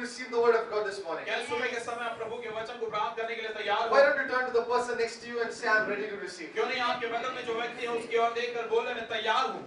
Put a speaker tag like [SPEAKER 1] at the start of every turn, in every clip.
[SPEAKER 1] receive the word of God this morning?
[SPEAKER 2] क्या सुबह के समय आप प्रभु के वचन को प्राप्त करने के लिए तैयार
[SPEAKER 1] Why
[SPEAKER 2] हो?
[SPEAKER 1] don't you turn to the person next to you and say, I'm ready to receive?
[SPEAKER 2] क्यों नहीं आपके बगल में जो व्यक्ति है उसकी ओर देखकर बोले मैं तैयार हूँ।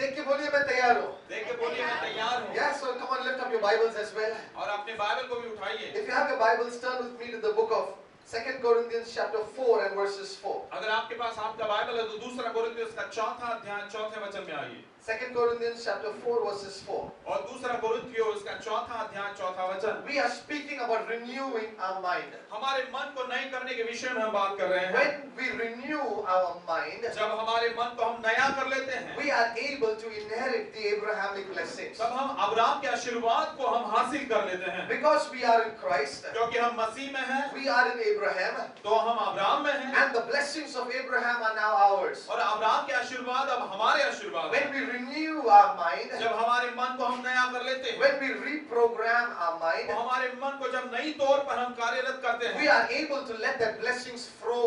[SPEAKER 1] देख के बोलिए मैं तैयार हूँ.
[SPEAKER 2] देख के बोलिए मैं तैयार हूँ।
[SPEAKER 1] Yes, so come on, lift up your Bibles as well.
[SPEAKER 2] और अपने बाइबल को भी उठाइए।
[SPEAKER 1] If you have your Bibles, turn with me to the book of 2 Corinthians chapter 4 and verses 4.
[SPEAKER 2] अगर आपके पास आपका बाइबल है तो दूसरा कोरिन्थियों का चौथा अध्याय चौथे वचन में आइए।
[SPEAKER 1] 2 Corinthians chapter 4 verses 4.
[SPEAKER 2] और दूसरा कोरिन्थियों इसका चौथा अध्याय चौथा वचन।
[SPEAKER 1] We are speaking about renewing our mind.
[SPEAKER 2] हमारे मन को नए करने के विषय में हम बात कर रहे हैं।
[SPEAKER 1] When we renew our mind,
[SPEAKER 2] जब हमारे मन को हम नया कर लेते हैं,
[SPEAKER 1] we are able to inherit the Abrahamic blessings.
[SPEAKER 2] तब हम अब्राहम के आशीर्वाद को हम हासिल कर लेते हैं।
[SPEAKER 1] Because we are in Christ,
[SPEAKER 2] क्योंकि हम मसीह में हैं,
[SPEAKER 1] we are in Abraham,
[SPEAKER 2] तो हम अब्राहम में हैं।
[SPEAKER 1] and the blessings of Abraham are now ours.
[SPEAKER 2] और अब्राहम के आशीर्वाद अब हमारे आशीर्वाद
[SPEAKER 1] When
[SPEAKER 2] हैं।
[SPEAKER 1] we renew our mind,
[SPEAKER 2] जब हमारे मन को हम नया कर लेते हैं,
[SPEAKER 1] when we reprogram our mind,
[SPEAKER 2] तो हमारे मन को जब नई तौर पर हम कार्यरत करते
[SPEAKER 1] we
[SPEAKER 2] हैं,
[SPEAKER 1] are able to let that blessings flow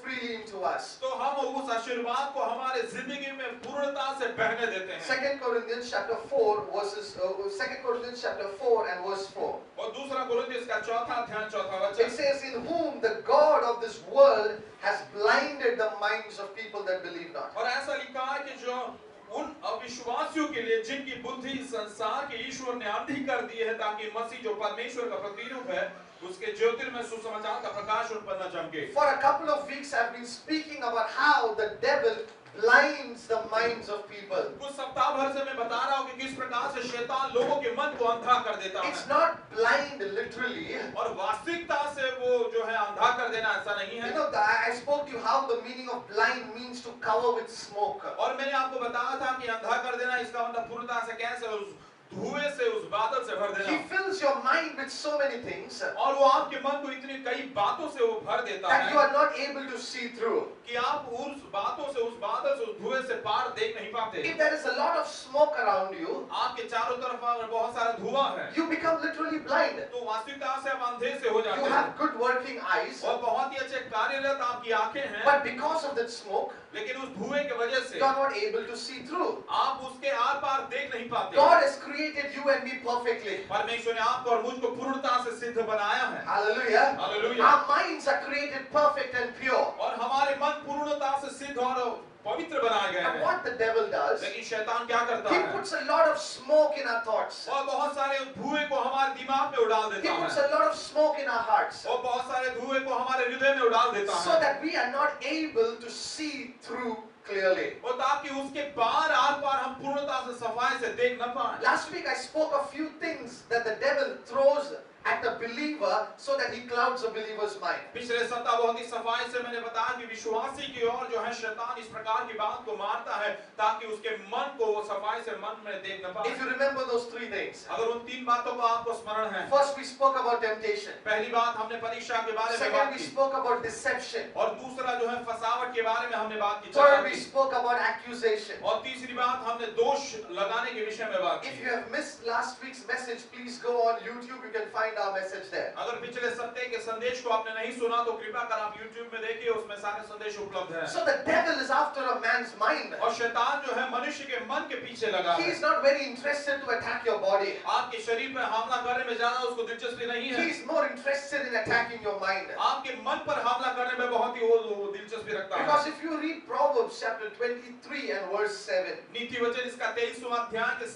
[SPEAKER 1] freely into us.
[SPEAKER 2] तो हम उस आशीर्वाद को हमारे जिंदगी में पूर्णता से बहने देते हैं।
[SPEAKER 1] 2 Corinthians chapter 4 verses 2 Corinthians chapter 4 and verse 4.
[SPEAKER 2] और दूसरा कोरिन्थियों इसका चौथा अध्याय चौथा
[SPEAKER 1] It
[SPEAKER 2] वचन।
[SPEAKER 1] says, in whom the God of this world has blinded the minds of people that believe not.
[SPEAKER 2] और ऐसा लिखा है कि जो उन अविश्वासियों के लिए जिनकी बुद्धि संसार के ईश्वर ने अंधी कर दी है, ताकि मसीह जो परमेश्वर का प्रतिरूप है उसके ज्योतिर्मय सुसमाचार का प्रकाश उन पर न चमके।
[SPEAKER 1] For a couple of weeks I've been speaking about how the devil blinds the minds of people.
[SPEAKER 2] कुछ सप्ताह भर से मैं बता रहा हूँ कि किस प्रकार से शैतान लोगों के मन को अंधा कर देता है।
[SPEAKER 1] It's not blind literally.
[SPEAKER 2] और वास्तविकता से वो जो है अंधा कर देना ऐसा नहीं है।
[SPEAKER 1] You know, I spoke to you how the meaning of blind means to cover with smoke.
[SPEAKER 2] और मैंने आपको बताया था कि अंधा कर देना इसका मतलब पूर्णता से कैसे उस धुएं से उस बादल से भर देना।
[SPEAKER 1] He fills your mind with so many things
[SPEAKER 2] और वो आपके मन को इतनी कई बातों से वो भर देता
[SPEAKER 1] that you
[SPEAKER 2] है
[SPEAKER 1] are not able to see through.
[SPEAKER 2] कि आप उस बातों से, उस बादल से, उस धुएं से पार देख नहीं पाते।
[SPEAKER 1] If there is a lot of smoke around you,
[SPEAKER 2] आपके चारों तरफ अगर बहुत सारा धुआं है,
[SPEAKER 1] you become literally blind.
[SPEAKER 2] तो वास्तविकता से आप अंधे से हो जाते
[SPEAKER 1] You
[SPEAKER 2] हैं।
[SPEAKER 1] have good working eyes,
[SPEAKER 2] और बहुत ही अच्छे कार्यरत आपकी आंखें हैं,
[SPEAKER 1] but because of that smoke,
[SPEAKER 2] लेकिन उस धुएं की वजह से
[SPEAKER 1] you are not able to see through.
[SPEAKER 2] आप उसके आर पार देख नहीं पाते।
[SPEAKER 1] God has created you and me perfectly.
[SPEAKER 2] परमेश्वर ने आपको और मुझको पूर्णता से सिद्ध बनाया है।
[SPEAKER 1] Hallelujah.
[SPEAKER 2] Hallelujah.
[SPEAKER 1] Our minds are created perfect and pure.
[SPEAKER 2] और हमारे मन पूर्णता से सिद्ध और पवित्र बनाए गए
[SPEAKER 1] And
[SPEAKER 2] हैं।
[SPEAKER 1] what the devil does,
[SPEAKER 2] लेकिन शैतान क्या करता
[SPEAKER 1] he
[SPEAKER 2] है?
[SPEAKER 1] puts a lot of smoke in our thoughts.
[SPEAKER 2] और बहुत सारे धुएं को हमारे दिमाग में उड़ाल
[SPEAKER 1] He
[SPEAKER 2] देता
[SPEAKER 1] puts
[SPEAKER 2] है।
[SPEAKER 1] a lot of smoke in our hearts,
[SPEAKER 2] और बहुत सारे धुएं को हमारे हृदय में उड़ाल देता
[SPEAKER 1] so
[SPEAKER 2] है।
[SPEAKER 1] that we are not able to see through clearly.
[SPEAKER 2] और ताकि उसके पार आर पार हम पूर्णता से सफाई से देख न पाएं।
[SPEAKER 1] Last week I spoke a few things that the devil throws at the believer so that he clouds a believer's mind.
[SPEAKER 2] पिछले सप्ताह बहुत ही सफाई से मैंने बताया कि विश्वासी की ओर जो है शैतान इस प्रकार की बात को मारता है ताकि उसके मन को वो सफाई से मन में देख न पाए।
[SPEAKER 1] If you remember those three things,
[SPEAKER 2] अगर उन तीन बातों का आपको स्मरण है,
[SPEAKER 1] first we spoke about temptation.
[SPEAKER 2] पहली बात हमने परीक्षा के बारे में
[SPEAKER 1] Second
[SPEAKER 2] बात
[SPEAKER 1] we
[SPEAKER 2] की,
[SPEAKER 1] spoke about deception.
[SPEAKER 2] और दूसरा जो है फसावट के बारे में हमने बात की,
[SPEAKER 1] Third we spoke about accusation.
[SPEAKER 2] और तीसरी बात हमने दोष लगाने के विषय में बात
[SPEAKER 1] If
[SPEAKER 2] की।
[SPEAKER 1] you have missed last week's message, please go on YouTube. You can find our message there.
[SPEAKER 2] अगर पिछले सप्ताह के संदेश को आपने नहीं सुना तो कृपया कर आप YouTube में देखिए, उसमें सारे संदेश उपलब्ध हैं।
[SPEAKER 1] So the devil is after a man's mind.
[SPEAKER 2] और शैतान जो है मनुष्य के मन के पीछे लगा
[SPEAKER 1] He
[SPEAKER 2] है।
[SPEAKER 1] is not very interested to attack your body.
[SPEAKER 2] आपके शरीर पर हमला करने में ज्यादा उसको दिलचस्पी नहीं है।
[SPEAKER 1] He is more interested in attacking your mind.
[SPEAKER 2] आपके मन पर हमला करने में बहुत ही वो दिलचस्पी रखता है।
[SPEAKER 1] Because if you read Proverbs chapter 23 and verse 7,
[SPEAKER 2] नीति वचन इसका 23वां अध्याय के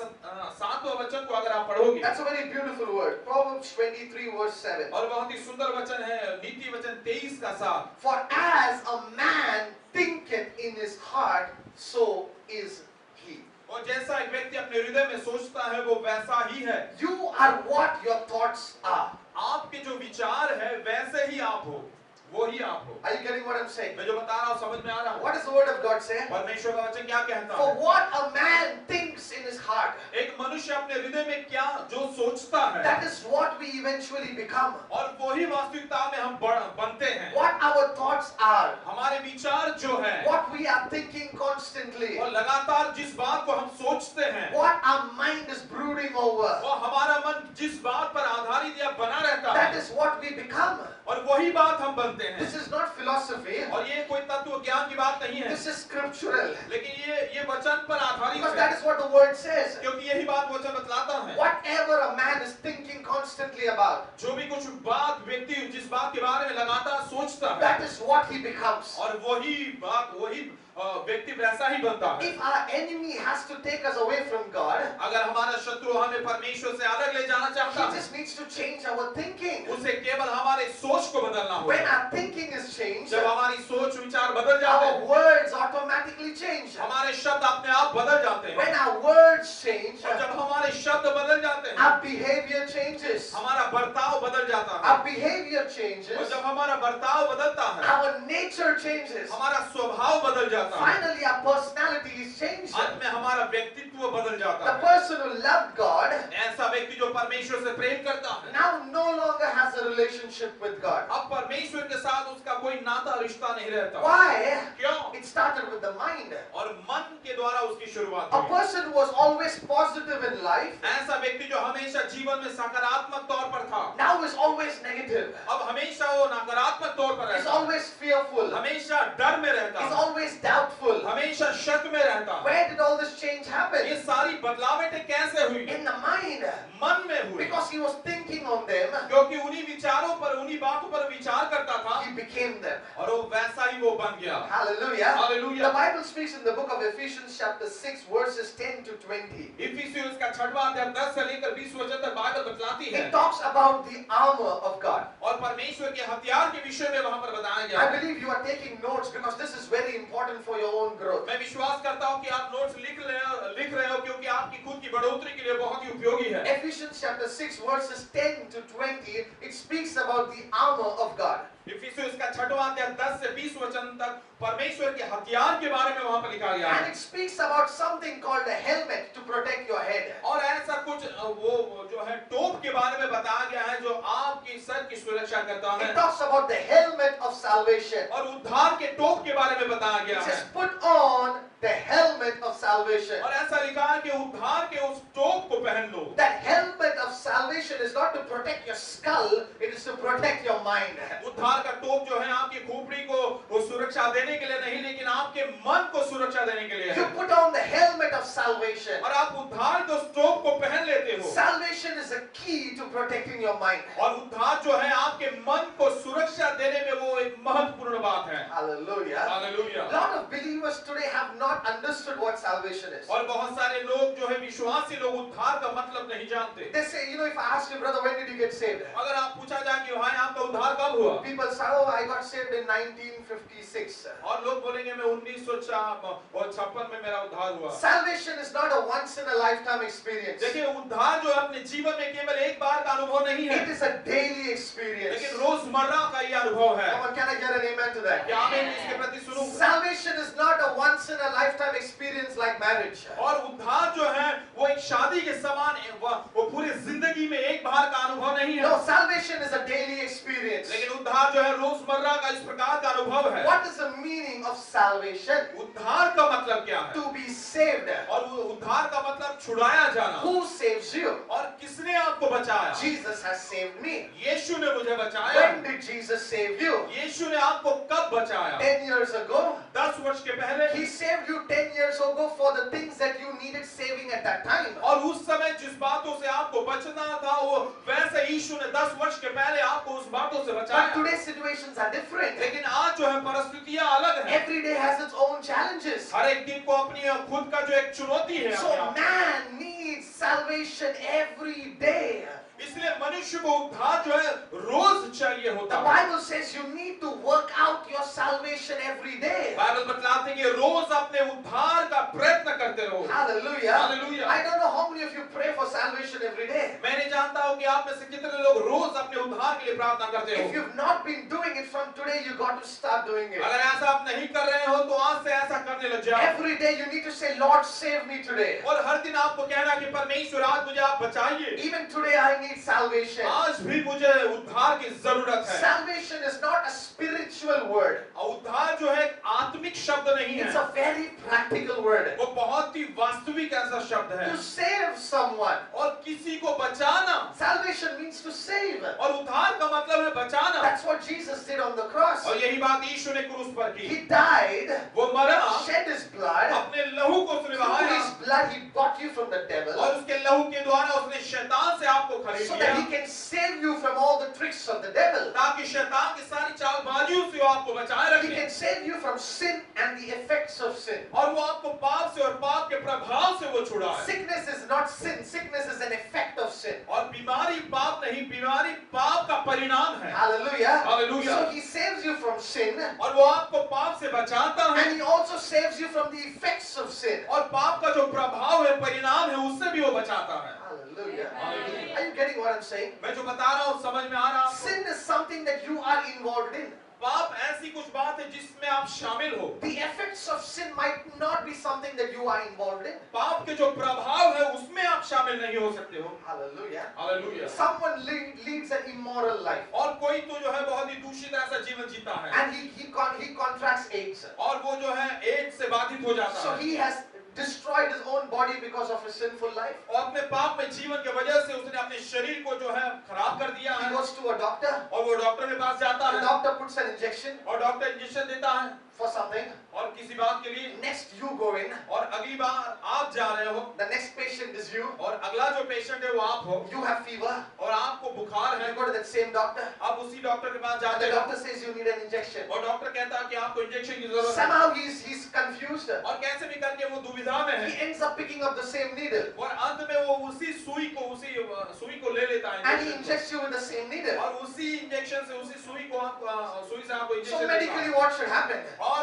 [SPEAKER 2] 7वां वचन को अगर आप पढ़ोगे,
[SPEAKER 1] that's a very beautiful word. Proverbs 23 verse 7.
[SPEAKER 2] और बहुत ही सुंदर वचन है, नीति वचन 23 का 7।
[SPEAKER 1] For as a man thinketh in his heart, so is he.
[SPEAKER 2] और जैसा एक व्यक्ति अपने हृदय में सोचता है वो वैसा ही है।
[SPEAKER 1] You are what your thoughts are.
[SPEAKER 2] आपके जो विचार है वैसे ही आप हो, वो ही आप हो।
[SPEAKER 1] Are you getting what I'm saying?
[SPEAKER 2] मैं जो बता रहा हूँ समझ में आ रहा है?
[SPEAKER 1] What does the word of God say?
[SPEAKER 2] परमेश्वर का वचन क्या कहता
[SPEAKER 1] For
[SPEAKER 2] है?
[SPEAKER 1] what a man thinks in his heart,
[SPEAKER 2] एक मनुष्य अपने हृदय में क्या जो सोचता है,
[SPEAKER 1] that is what we eventually become.
[SPEAKER 2] और वही वास्तविकता में हम बनते हैं।
[SPEAKER 1] What our thoughts are,
[SPEAKER 2] हमारे विचार जो है,
[SPEAKER 1] what we are thinking constantly,
[SPEAKER 2] और लगातार जिस बात को हम सोचते हैं,
[SPEAKER 1] what our mind is brooding over,
[SPEAKER 2] वो हमारा मन जिस बात पर आधारित या बना रहता
[SPEAKER 1] that
[SPEAKER 2] है,
[SPEAKER 1] is what we become.
[SPEAKER 2] और वही बात हम बनते हैं।
[SPEAKER 1] This is not philosophy.
[SPEAKER 2] और ये कोई तत्व ज्ञान की बात नहीं है,
[SPEAKER 1] This is scriptural.
[SPEAKER 2] लेकिन ये वचन पर आधारित
[SPEAKER 1] Because
[SPEAKER 2] है,
[SPEAKER 1] that is what the word says.
[SPEAKER 2] क्योंकि यही बात वचन बतलाता है।
[SPEAKER 1] Whatever a man is thinking constantly constantly about,
[SPEAKER 2] जो भी कुछ बात व्यक्ति जिस बात के बारे में लगातार सोचता है,
[SPEAKER 1] that is what he becomes.
[SPEAKER 2] और वही बात वही व्यक्ति वैसा ही बनता है।
[SPEAKER 1] If our enemy has to take us away from God,
[SPEAKER 2] अगर हमारा शत्रु हमें परमेश्वर से अलग ले जाना चाहता
[SPEAKER 1] he
[SPEAKER 2] है,
[SPEAKER 1] just needs to change our thinking.
[SPEAKER 2] उसे केवल हमारे सोच को बदलना
[SPEAKER 1] When
[SPEAKER 2] होगा।
[SPEAKER 1] our thinking is changed,
[SPEAKER 2] जब हमारी सोच विचार बदल जाते
[SPEAKER 1] our
[SPEAKER 2] हैं,
[SPEAKER 1] words automatically change.
[SPEAKER 2] हमारे शब्द अपने आप बदल जाते हैं,
[SPEAKER 1] When our words change,
[SPEAKER 2] और जब हमारे शब्द बदल जाते हैं,
[SPEAKER 1] our behavior changes.
[SPEAKER 2] हमारा बर्ताव बदल जाता है,
[SPEAKER 1] Our behavior
[SPEAKER 2] और
[SPEAKER 1] changes.
[SPEAKER 2] जब हमारा बर्ताव बदलता है,
[SPEAKER 1] Our nature changes.
[SPEAKER 2] हमारा स्वभाव बदल जाता है,
[SPEAKER 1] Finally, our personality is changed.
[SPEAKER 2] अंत में हमारा व्यक्तित्व बदल जाता
[SPEAKER 1] The
[SPEAKER 2] है।
[SPEAKER 1] person who loved God
[SPEAKER 2] ऐसा व्यक्ति जो परमेश्वर से प्रेम करता है,
[SPEAKER 1] now no longer has a relationship with God.
[SPEAKER 2] अब परमेश्वर के साथ उसका कोई नाता रिश्ता नहीं रहता।
[SPEAKER 1] Why?
[SPEAKER 2] क्यों?
[SPEAKER 1] It started with the mind.
[SPEAKER 2] और मन के द्वारा उसकी शुरुआत
[SPEAKER 1] A
[SPEAKER 2] हुई।
[SPEAKER 1] person who was always positive in life
[SPEAKER 2] ऐसा व्यक्ति जो हमेशा जीवन में सकारात्मक तौर पर था,
[SPEAKER 1] now is always negative.
[SPEAKER 2] अब हमेशा वो नकारात्मक तौर पर
[SPEAKER 1] Is
[SPEAKER 2] रहता है,
[SPEAKER 1] always fearful.
[SPEAKER 2] हमेशा डर में रहता
[SPEAKER 1] Is
[SPEAKER 2] है,
[SPEAKER 1] always doubtful.
[SPEAKER 2] हमेशा शक में रहता है।
[SPEAKER 1] Where did all this change
[SPEAKER 2] ये
[SPEAKER 1] happen?
[SPEAKER 2] सारी बदलावें कैसे हुई?
[SPEAKER 1] In the mind.
[SPEAKER 2] मन में हुई,
[SPEAKER 1] Because he was thinking on them,
[SPEAKER 2] क्योंकि उन्हीं विचारों पर उन्हीं बातों पर विचार करता था,
[SPEAKER 1] he became them.
[SPEAKER 2] और वो वैसा ही वो बन गया।
[SPEAKER 1] Hallelujah.
[SPEAKER 2] Hallelujah.
[SPEAKER 1] The Bible speaks in the book of Ephesians chapter 6 verses 10 to 20.
[SPEAKER 2] इफिसियों का 6वां अध्याय 10 से लेकर 20 वचन तक बाइबल बतलाती है,
[SPEAKER 1] It talks about the armor of God.
[SPEAKER 2] और परमेश्वर के हथियार के विषय में वहां पर बताया गया
[SPEAKER 1] I
[SPEAKER 2] है।
[SPEAKER 1] believe you are taking notes because this is very important for your own growth.
[SPEAKER 2] मैं विश्वास करता हूं कि आप नोट्स लिख रहे हो क्योंकि आपकी खुद की बढ़ोतरी के लिए बहुत ही उपयोगी है।
[SPEAKER 1] Ephesians chapter 6 verses 10 to 20, it speaks about the armor of God.
[SPEAKER 2] इफिसियों का 6वां अध्याय 10 से 20 वचन तक परमेश्वर के हथियार के बारे में वहां पर लिखा गया
[SPEAKER 1] And
[SPEAKER 2] है,
[SPEAKER 1] it speaks about something called a helmet to protect your head.
[SPEAKER 2] और ऐसा कुछ वो जो है टोप के बारे में बताया गया है जो आपकी सर की सुरक्षा करता है,
[SPEAKER 1] It talks about the helmet of salvation.
[SPEAKER 2] और उद्धार के टोप के बारे में बताया गया
[SPEAKER 1] It
[SPEAKER 2] है,
[SPEAKER 1] says put on the helmet of salvation.
[SPEAKER 2] और ऐसा लिखा है कि उद्धार के उस टोप को पहन लो।
[SPEAKER 1] That helmet of salvation is not to protect your skull, it is to protect your mind.
[SPEAKER 2] उद्धार का टोप जो है आपकी खोपड़ी को वो सुरक्षा देने के लिए नहीं, लेकिन आपके मन को सुरक्षा देने के लिए
[SPEAKER 1] You
[SPEAKER 2] है,
[SPEAKER 1] put on the helmet of salvation.
[SPEAKER 2] और आप उद्धार के उस टोप को पहन लेते हो,
[SPEAKER 1] Salvation is a key to protecting your mind.
[SPEAKER 2] और उद्धार जो है आपके मन को सुरक्षा देने में वो एक महत्वपूर्ण बात है।
[SPEAKER 1] Hallelujah.
[SPEAKER 2] Hallelujah.
[SPEAKER 1] A lot of believers today have not understood what salvation is.
[SPEAKER 2] और बहुत सारे लोग जो है विश्वासी लोग उद्धार का मतलब नहीं जानते।
[SPEAKER 1] They say, if I ask you, brother, when did you get saved?
[SPEAKER 2] अगर आप पूछा जाए कि भाई आपका उद्धार कब हुआ,
[SPEAKER 1] People say, oh, I got saved in 1956.
[SPEAKER 2] और लोग बोलेंगे मैं 1956 में मेरा उद्धार हुआ।
[SPEAKER 1] Salvation is not a once in a lifetime experience.
[SPEAKER 2] देखिए उद्धार जो है अपने जीवन में केवल एक बार का अनुभव नहीं है,
[SPEAKER 1] It is a daily experience.
[SPEAKER 2] लेकिन रोजमर्रा का ये अनुभव है।
[SPEAKER 1] Come on, can I get an amen to that?
[SPEAKER 2] क्या मैं इसके प्रति सुनूं?
[SPEAKER 1] Salvation is not a once in a lifetime experience like marriage.
[SPEAKER 2] और उद्धार जो है वो एक शादी के समान है, वो पूरी जिंदगी में एक बार का अनुभव नहीं है,
[SPEAKER 1] No, salvation is a daily experience.
[SPEAKER 2] लेकिन उद्धार जो है रोजमर्रा का इस प्रकार का अनुभव है।
[SPEAKER 1] What is the meaning of salvation?
[SPEAKER 2] उद्धार का मतलब क्या है?
[SPEAKER 1] To be saved.
[SPEAKER 2] और उद्धार का मतलब छुड़ाया जाना।
[SPEAKER 1] Who saves you?
[SPEAKER 2] और किसने आपको बचाया?
[SPEAKER 1] Jesus has saved me.
[SPEAKER 2] यीशु ने मुझे बचाया।
[SPEAKER 1] When did Jesus save you?
[SPEAKER 2] यीशु ने आपको कब बचाया?
[SPEAKER 1] 10 years ago.
[SPEAKER 2] 10 वर्ष के पहले।
[SPEAKER 1] He saved you 10 years ago for the things that you needed saving at that time.
[SPEAKER 2] और उस समय जिस बातों से आपको बचना था वो वैसे यीशु ने 10 वर्ष के पहले आपको उस बातों से
[SPEAKER 1] But
[SPEAKER 2] बचाया।
[SPEAKER 1] today's situations are different.
[SPEAKER 2] लेकिन आज जो है परिस्थितियां अलग हैं।
[SPEAKER 1] Every day has its own challenges.
[SPEAKER 2] हर एक दिन को अपनी खुद का जो एक चुनौती है।
[SPEAKER 1] So man needs salvation every day.
[SPEAKER 2] इसलिए मनुष्य को उद्धार जो है रोज चाहिए होता
[SPEAKER 1] The
[SPEAKER 2] है।
[SPEAKER 1] Bible says you need to work out your salvation every day.
[SPEAKER 2] Bible बतलाते हैं कि रोज अपने उद्धार का प्रयत्न करते रहो।
[SPEAKER 1] Hallelujah.
[SPEAKER 2] Hallelujah.
[SPEAKER 1] I don't know how many of you pray for salvation every day.
[SPEAKER 2] मैं नहीं जानता हूँ कि आप में से कितने लोग रोज अपने उद्धार के लिए प्रार्थना करते
[SPEAKER 1] If
[SPEAKER 2] हो।
[SPEAKER 1] you've not been doing it from today, you got to start doing it.
[SPEAKER 2] अगर ऐसा आप नहीं कर रहे हो तो आज से ऐसा करने लग जाओ।
[SPEAKER 1] Every day you need to say, Lord, save me today.
[SPEAKER 2] और हर दिन आपको कहना कि परमेश्वर आज मुझे आप बचाइए।
[SPEAKER 1] Even today I need salvation.
[SPEAKER 2] आज भी मुझे उद्धार की जरूरत है।
[SPEAKER 1] Salvation is not a spiritual word.
[SPEAKER 2] उद्धार जो है एक आत्मिक शब्द नहीं
[SPEAKER 1] It's
[SPEAKER 2] है,
[SPEAKER 1] a very practical word.
[SPEAKER 2] वो बहुत ही वास्तविक ऐसा शब्द है।
[SPEAKER 1] To save someone.
[SPEAKER 2] और किसी को बचाना,
[SPEAKER 1] Salvation means to save.
[SPEAKER 2] और उद्धार का मतलब है बचाना।
[SPEAKER 1] That's what Jesus did on the cross.
[SPEAKER 2] और यही बात यीशु ने क्रूस पर की।
[SPEAKER 1] He died,
[SPEAKER 2] वो मरा,
[SPEAKER 1] shed his blood.
[SPEAKER 2] अपने लहू को उसने
[SPEAKER 1] Through
[SPEAKER 2] बहाया,
[SPEAKER 1] his blood, he bought you from the devil,
[SPEAKER 2] और उसके लहू के द्वारा उसने शैतान से आपको खरीद
[SPEAKER 1] so
[SPEAKER 2] लिया,
[SPEAKER 1] that he can save you from all the tricks of the devil.
[SPEAKER 2] ताकि शैतान की सारी चालबाजियों से वो आपको बचाए
[SPEAKER 1] He
[SPEAKER 2] रखे,
[SPEAKER 1] can save you from sin and the effects of sin.
[SPEAKER 2] और वो आपको पाप से और पाप के प्रभाव से वो छुड़ाए।
[SPEAKER 1] Sickness is not sin. Sickness is an effect of sin.
[SPEAKER 2] और बीमारी पाप नहीं, बीमारी पाप का परिणाम है।
[SPEAKER 1] Hallelujah.
[SPEAKER 2] Hallelujah.
[SPEAKER 1] So he saves you from sin,
[SPEAKER 2] और वो आपको पाप से बचाता है,
[SPEAKER 1] and he also saves you from the effects of sin.
[SPEAKER 2] और पाप का जो प्रभाव है, परिणाम है, उससे भी वो बचाता है।
[SPEAKER 1] Hallelujah.
[SPEAKER 2] Hallelujah.
[SPEAKER 1] Are you getting what I'm saying?
[SPEAKER 2] मैं जो बता रहा हूँ समझ में आ रहा है आपको?
[SPEAKER 1] Sin is something that you are involved in.
[SPEAKER 2] पाप ऐसी कुछ बात है जिसमें आप शामिल हो।
[SPEAKER 1] The effects of sin might not be something that you are involved in.
[SPEAKER 2] पाप के जो प्रभाव है उसमें आप शामिल नहीं हो सकते हो।
[SPEAKER 1] Hallelujah.
[SPEAKER 2] Hallelujah.
[SPEAKER 1] Someone leads an immoral life,
[SPEAKER 2] और कोई तो जो है बहुत ही दूषित ऐसा जीवन जीता है,
[SPEAKER 1] and he contracts AIDS.
[SPEAKER 2] और वो जो है एड्स से बाधित हो जाता
[SPEAKER 1] So
[SPEAKER 2] है,
[SPEAKER 1] he has destroyed his own body because of his sinful life.
[SPEAKER 2] और अपने पाप में जीवन के वजह से उसने अपने शरीर को जो है खराब कर दिया
[SPEAKER 1] He
[SPEAKER 2] है,
[SPEAKER 1] goes to a doctor.
[SPEAKER 2] और वो डॉक्टर के पास जाता
[SPEAKER 1] The
[SPEAKER 2] है,
[SPEAKER 1] doctor puts an injection
[SPEAKER 2] और डॉक्टर इंजेक्शन देता है
[SPEAKER 1] for something.
[SPEAKER 2] और किसी बात के लिए,
[SPEAKER 1] Next you go in.
[SPEAKER 2] और अगली बार आप जा रहे हो,
[SPEAKER 1] The next patient is you.
[SPEAKER 2] और अगला जो पेशेंट है वो आप हो,
[SPEAKER 1] You have fever.
[SPEAKER 2] और आपको बुखार है,
[SPEAKER 1] You go to that same doctor,
[SPEAKER 2] आप उसी डॉक्टर के पास
[SPEAKER 1] and
[SPEAKER 2] जाते
[SPEAKER 1] the
[SPEAKER 2] हो,
[SPEAKER 1] doctor says you need an injection.
[SPEAKER 2] और डॉक्टर कहता है कि आपको इंजेक्शन की जरूरत है,
[SPEAKER 1] Somehow he's confused.
[SPEAKER 2] और कैसे भी करके वो दुविधा में
[SPEAKER 1] He
[SPEAKER 2] है,
[SPEAKER 1] ends up picking up the same needle,
[SPEAKER 2] और अंत में वो उसी सुई को ले लेता है
[SPEAKER 1] and he
[SPEAKER 2] injection
[SPEAKER 1] injects you with the same
[SPEAKER 2] को,
[SPEAKER 1] needle.
[SPEAKER 2] और उसी इंजेक्शन से उसी सुई को आप सुई से आपको
[SPEAKER 1] So
[SPEAKER 2] injection
[SPEAKER 1] medically, what should happen?
[SPEAKER 2] और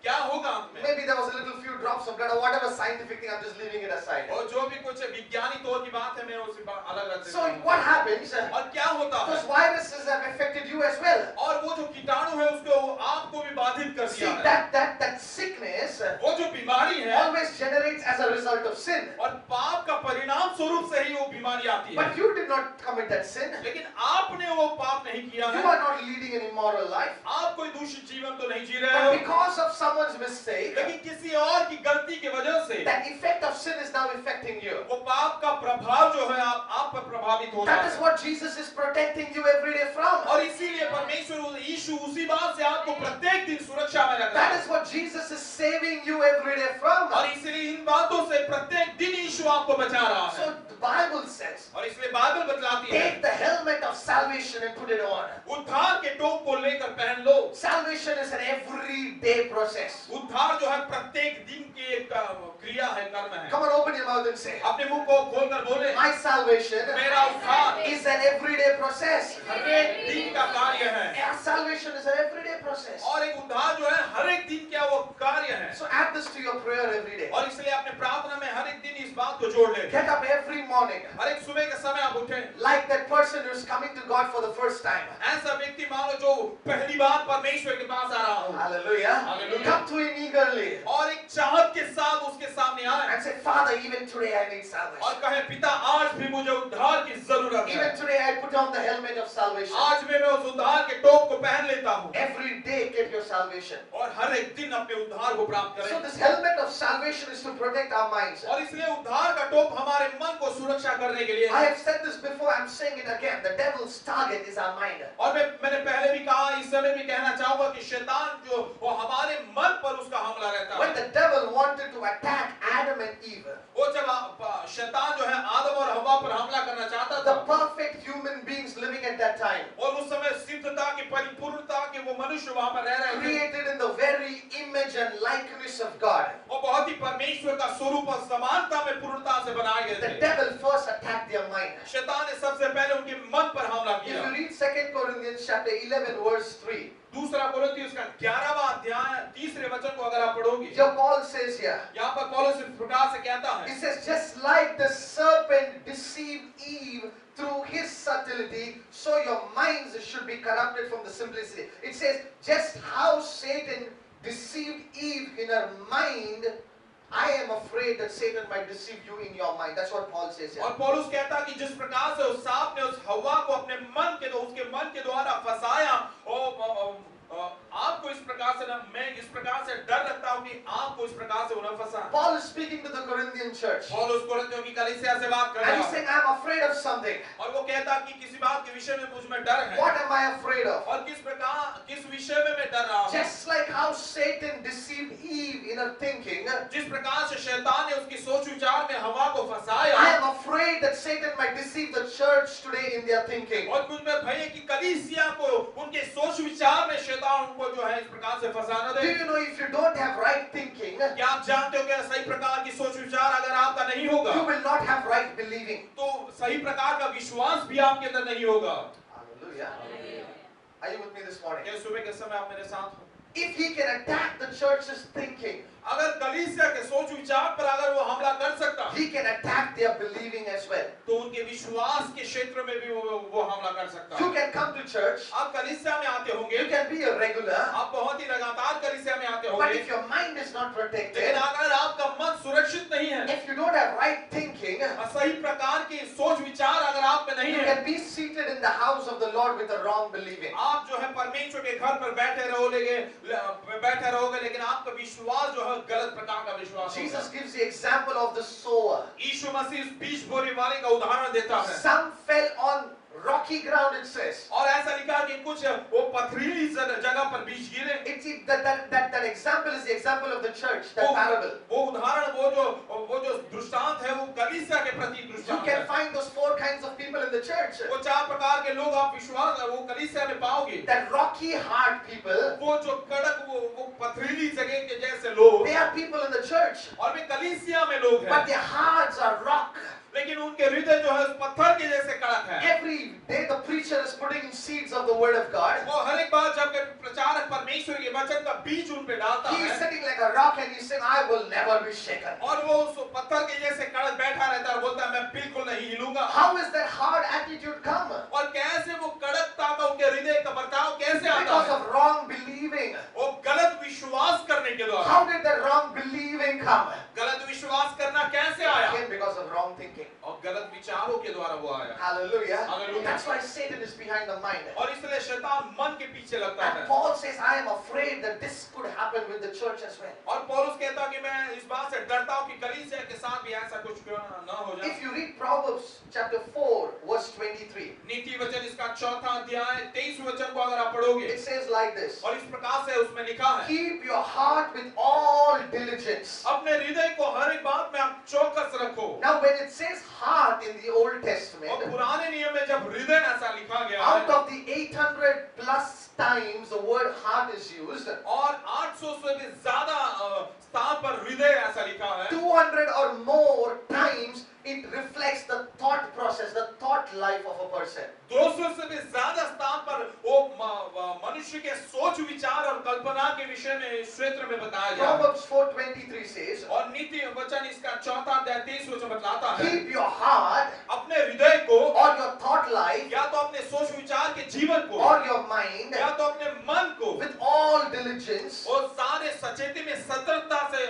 [SPEAKER 2] क्या होगा अंत में?
[SPEAKER 1] Maybe there was a little few drops of blood or whatever scientific thing. I'm just leaving it aside.
[SPEAKER 2] और जो भी कुछ विज्ञानिक तौर की बात है मैं उसे अलग रख देता
[SPEAKER 1] So
[SPEAKER 2] हूं।
[SPEAKER 1] what happens?
[SPEAKER 2] और क्या होता है?
[SPEAKER 1] Those viruses have affected you as well.
[SPEAKER 2] और वो जो कीटाणु है उसको आपको भी बाधित कर
[SPEAKER 1] See
[SPEAKER 2] दिया है।
[SPEAKER 1] that sickness
[SPEAKER 2] वो जो बीमारी है
[SPEAKER 1] always generates as a result of sin.
[SPEAKER 2] और पाप का परिणाम स्वरूप से ही वो बीमारी आती है,
[SPEAKER 1] But you did not commit that sin.
[SPEAKER 2] लेकिन आपने वो पाप नहीं किया
[SPEAKER 1] You
[SPEAKER 2] है,
[SPEAKER 1] are not leading an immoral life.
[SPEAKER 2] आप कोई दूषित जीवन तो नहीं जी रहे
[SPEAKER 1] But
[SPEAKER 2] हो,
[SPEAKER 1] because of someone's mistake,
[SPEAKER 2] लेकिन किसी और की गलती की वजह से
[SPEAKER 1] that effect of sin is now affecting you.
[SPEAKER 2] वो पाप का प्रभाव जो है आप पर प्रभावित हो रहा
[SPEAKER 1] That is
[SPEAKER 2] है,
[SPEAKER 1] what Jesus is protecting you every day from.
[SPEAKER 2] और इसीलिए परमेश्वर यीशु उसी बात से आपको प्रत्येक दिन सुरक्षा में रख रहा
[SPEAKER 1] That
[SPEAKER 2] है,
[SPEAKER 1] is what Jesus is saving you every day from.
[SPEAKER 2] और इसलिए इन बातों से प्रत्येक दिन यीशु आपको बचा रहा है,
[SPEAKER 1] So the Bible says,
[SPEAKER 2] और इसलिए बाइबल बतलाती है
[SPEAKER 1] take the helmet of salvation and put it on.
[SPEAKER 2] उद्धार के टोप को लेकर पहन लो।
[SPEAKER 1] Salvation is an everyday process.
[SPEAKER 2] उद्धार जो है प्रत्येक दिन की एक क्रिया है, कर्म है।
[SPEAKER 1] Come on, open your mouth and say,
[SPEAKER 2] अपने मुंह को खोलकर बोले,
[SPEAKER 1] my salvation
[SPEAKER 2] मेरा उद्धार
[SPEAKER 1] is an everyday process.
[SPEAKER 2] हर एक दिन का कार्य है,
[SPEAKER 1] Our salvation is an everyday process.
[SPEAKER 2] और एक उद्धार जो है हर एक दिन क्या वो कार्य है,
[SPEAKER 1] So add this to your prayer every day.
[SPEAKER 2] और इसलिए अपने प्रार्थना में हर एक दिन इस बात को जोड़ ले।
[SPEAKER 1] Get up every morning
[SPEAKER 2] हर एक सुबह के समय आप उठे,
[SPEAKER 1] like that person who is coming to God for the first time.
[SPEAKER 2] ऐसा व्यक्ति मान लो जो पहली बार परमेश्वर के पास आ रहा हो,
[SPEAKER 1] Hallelujah.
[SPEAKER 2] Hallelujah.
[SPEAKER 1] Come to him eagerly
[SPEAKER 2] और एक चाहत के साथ उसके सामने आए
[SPEAKER 1] and say, Father, even today I need
[SPEAKER 2] और
[SPEAKER 1] salvation.
[SPEAKER 2] कहे, पिता आज भी मुझे उद्धार की जरूरत है,
[SPEAKER 1] Even today I put on the helmet of salvation.
[SPEAKER 2] आज भी मैं उस उद्धार के टोप को पहन लेता हूँ,
[SPEAKER 1] Every day get your salvation.
[SPEAKER 2] और हर एक दिन अपने उद्धार को प्राप्त
[SPEAKER 1] So
[SPEAKER 2] करें।
[SPEAKER 1] this helmet of salvation is to protect our minds.
[SPEAKER 2] और इसलिए उद्धार का टोप हमारे मन को सुरक्षा करने के लिए
[SPEAKER 1] I
[SPEAKER 2] है।
[SPEAKER 1] have said this before, I'm saying it again. The devil's target is our mind.
[SPEAKER 2] और मैंने पहले भी कहा, इस समय भी कहना चाहूंगा कि शैतान जो वो हमारे मन पर उसका हमला रहता
[SPEAKER 1] When
[SPEAKER 2] है।
[SPEAKER 1] the devil wanted to attack Adam and Eve,
[SPEAKER 2] वो जब शैतान जो है आदम और हवा पर हमला करना चाहता
[SPEAKER 1] the
[SPEAKER 2] था,
[SPEAKER 1] perfect human beings living at that time,
[SPEAKER 2] और उस समय सिद्धता की परिपूर्णता के वो मनुष्य वहां पर रह रहे थे,
[SPEAKER 1] created in the very image and likeness of God,
[SPEAKER 2] वो बहुत ही परमेश्वर का स्वरूप और समानता में पूर्णता से बनाए गए
[SPEAKER 1] the
[SPEAKER 2] थे।
[SPEAKER 1] devil first attacked their mind.
[SPEAKER 2] शैतान ने सबसे पहले उनके मन पर हमला
[SPEAKER 1] If
[SPEAKER 2] किया।
[SPEAKER 1] you read 2 Corinthians chapter 11 verse 3,
[SPEAKER 2] दूसरा कोरिन्थियों का 11वां अध्याय तीसरे वचन को अगर आप पढ़ोगे,
[SPEAKER 1] here Paul says here,
[SPEAKER 2] यहाँ पर पौलुस इस प्रकार से कहता है,
[SPEAKER 1] he says, just like the serpent deceived Eve through his subtlety, so your minds should be corrupted from the simplicity. It says, just how Satan deceived Eve in her mind, I am afraid that Satan might deceive you in your mind. That's what Paul says here.
[SPEAKER 2] और पौलुस कहता कि जिस प्रकार से उस सांप ने उस हवा को अपने मन के उसके मन के द्वारा फंसाया से उन्हें फंसा।
[SPEAKER 1] Paul is speaking to the Corinthian church.
[SPEAKER 2] पौलुस कोरिन्थियों की कलीसिया से बात कर
[SPEAKER 1] And
[SPEAKER 2] रहा
[SPEAKER 1] he's
[SPEAKER 2] है
[SPEAKER 1] saying, I'm afraid of something.
[SPEAKER 2] और वो कहता कि किसी बात के विषय में मुझ में डर है
[SPEAKER 1] What am I afraid of?
[SPEAKER 2] और किस विषय में मैं डर रहा हूँ।
[SPEAKER 1] Just like how Satan deceived Eve in her thinking,
[SPEAKER 2] जिस प्रकार से शैतान ने उसकी सोच विचार में हवा को फंसाया,
[SPEAKER 1] I am afraid that Satan might deceive the church today in their thinking.
[SPEAKER 2] और मुझ में भय है कि कलीसिया को उनके सोच विचार में शैतान उनको जो है इस प्रकार से फंसा न
[SPEAKER 1] Do
[SPEAKER 2] they.
[SPEAKER 1] you know if you don't have right thinking,
[SPEAKER 2] क्या आप जानते हो कि सही प्रकार की सोच विचार अगर आपका नहीं होगा
[SPEAKER 1] you will not have right believing.
[SPEAKER 2] तो सही प्रकार का विश्वास भी आपके अंदर नहीं होगा।
[SPEAKER 1] Hallelujah. Are you with me this morning?
[SPEAKER 2] क्या सुबह के समय आप मेरे साथ हो?
[SPEAKER 1] If he can attack the church's thinking,
[SPEAKER 2] अगर कलीसिया के सोच विचार पर अगर वो हमला कर सकता
[SPEAKER 1] he can attack their believing as well.
[SPEAKER 2] तो उनके विश्वास के क्षेत्र में भी वो हमला कर सकता
[SPEAKER 1] You
[SPEAKER 2] है।
[SPEAKER 1] can come to church,
[SPEAKER 2] आप कलीसिया में आते होंगे,
[SPEAKER 1] you can be a regular,
[SPEAKER 2] आप बहुत ही लगातार कलीसिया में आते
[SPEAKER 1] but
[SPEAKER 2] होंगे,
[SPEAKER 1] if your mind is not protected,
[SPEAKER 2] लेकिन अगर आपका मन सुरक्षित नहीं है,
[SPEAKER 1] if you don't have right thinking,
[SPEAKER 2] सही प्रकार की सोच विचार अगर आप में नहीं
[SPEAKER 1] you
[SPEAKER 2] है,
[SPEAKER 1] can be seated in the house of the Lord with a wrong believing.
[SPEAKER 2] आप जो है परमेश्वर के घर पर बैठे रहोगे लेकिन आपका विश्वास जो है गलत प्रकार का विश्वास होगा।
[SPEAKER 1] Jesus gives the example of the sower.
[SPEAKER 2] यीशु मसीह इस बीज बोने वाले का उदाहरण देता है
[SPEAKER 1] Some fell on rocky ground, it says.
[SPEAKER 2] और ऐसा लिखा कि कुछ वो पथरीली जगह पर बीज गिरे।
[SPEAKER 1] That example is the example of the church, that parable.
[SPEAKER 2] वो उदाहरण वो जो दृष्टांत है वो कलीसिया के प्रति
[SPEAKER 1] You
[SPEAKER 2] दृष्टांत
[SPEAKER 1] can
[SPEAKER 2] है।
[SPEAKER 1] find those four kinds of people in the church.
[SPEAKER 2] वो चार प्रकार के लोग आप विश्वास वो कलीसिया में पाओगे।
[SPEAKER 1] That rocky hard people,
[SPEAKER 2] वो जो कड़क वो पथरीली जगह के जैसे लोग,
[SPEAKER 1] they are people in the church,
[SPEAKER 2] और वे कलीसिया में लोग हैं,
[SPEAKER 1] but their hearts are rock.
[SPEAKER 2] लेकिन उनके हृदय जो है पत्थर के जैसे कड़क है।
[SPEAKER 1] Every day the preacher is putting in seeds of the word of God.
[SPEAKER 2] वो हर एक बार जब प्रचारक परमेश्वर के वचन का बीज उन पे डालता
[SPEAKER 1] He is
[SPEAKER 2] है,
[SPEAKER 1] sitting like a rock and he's saying, I will never be shaken.
[SPEAKER 2] और वो उस पत्थर के जैसे कड़क बैठा रहता है और बोलता है मैं बिल्कुल नहीं हिलूंगा।
[SPEAKER 1] How is that hard attitude come?
[SPEAKER 2] और कैसे वो कड़कता का उनके हृदय का बर्ताव कैसे आता
[SPEAKER 1] Because
[SPEAKER 2] है?
[SPEAKER 1] of wrong believing.
[SPEAKER 2] वो गलत विश्वास करने के द्वारा।
[SPEAKER 1] How did that wrong believing come?
[SPEAKER 2] गलत विश्वास करना कैसे आया?
[SPEAKER 1] Again, because of wrong thinking.
[SPEAKER 2] और गलत विचारों के द्वारा वो आया।
[SPEAKER 1] Hallelujah.
[SPEAKER 2] Hallelujah.
[SPEAKER 1] That's why Satan is behind the mind.
[SPEAKER 2] और इसलिए शैतान मन के पीछे लगता
[SPEAKER 1] And
[SPEAKER 2] है।
[SPEAKER 1] Paul says, I am afraid that this could happen with the church as well.
[SPEAKER 2] और पौलुस कहता कि मैं इस बात से डरता हूँ कि कलीसिया के साथ भी ऐसा कुछ क्यों न हो जाए।
[SPEAKER 1] If you read Proverbs chapter 4, verse 23,
[SPEAKER 2] नीति वचन इसका चौथा अध्याय 23 वचन को अगर आप पढ़ोगे,
[SPEAKER 1] it says like this,
[SPEAKER 2] और इस प्रकार से उसमें लिखा है,
[SPEAKER 1] keep your heart with all diligence.
[SPEAKER 2] अपने हृदय को हर एक बात में आप चौकस रखो।
[SPEAKER 1] Now when it says heart in the Old
[SPEAKER 2] और
[SPEAKER 1] Testament,
[SPEAKER 2] पुराने नियम में जब हृदय ऐसा लिखा गया
[SPEAKER 1] out
[SPEAKER 2] है,
[SPEAKER 1] of the 800 plus times the word heart is used,
[SPEAKER 2] और 800 से भी ज्यादा स्थान पर हृदय ऐसा लिखा है,
[SPEAKER 1] 200 or more times it reflects the thought process, the thought life of a person.
[SPEAKER 2] 200 से भी ज्यादा स्थान पर वो मनुष्य के सोच विचार और कल्पना के विषय में इस क्षेत्र में बताया गया है।
[SPEAKER 1] Proverbs 4:23 says,
[SPEAKER 2] और नीति वचन इसका चौथा अध्याय 23 वचन बतलाता है,
[SPEAKER 1] keep your heart
[SPEAKER 2] अपने हृदय को
[SPEAKER 1] or your thought life
[SPEAKER 2] या तो अपने सोच विचार के जीवन को
[SPEAKER 1] or your mind
[SPEAKER 2] या तो अपने मन को
[SPEAKER 1] with all diligence,
[SPEAKER 2] और सारे सचेती में सतर्कता से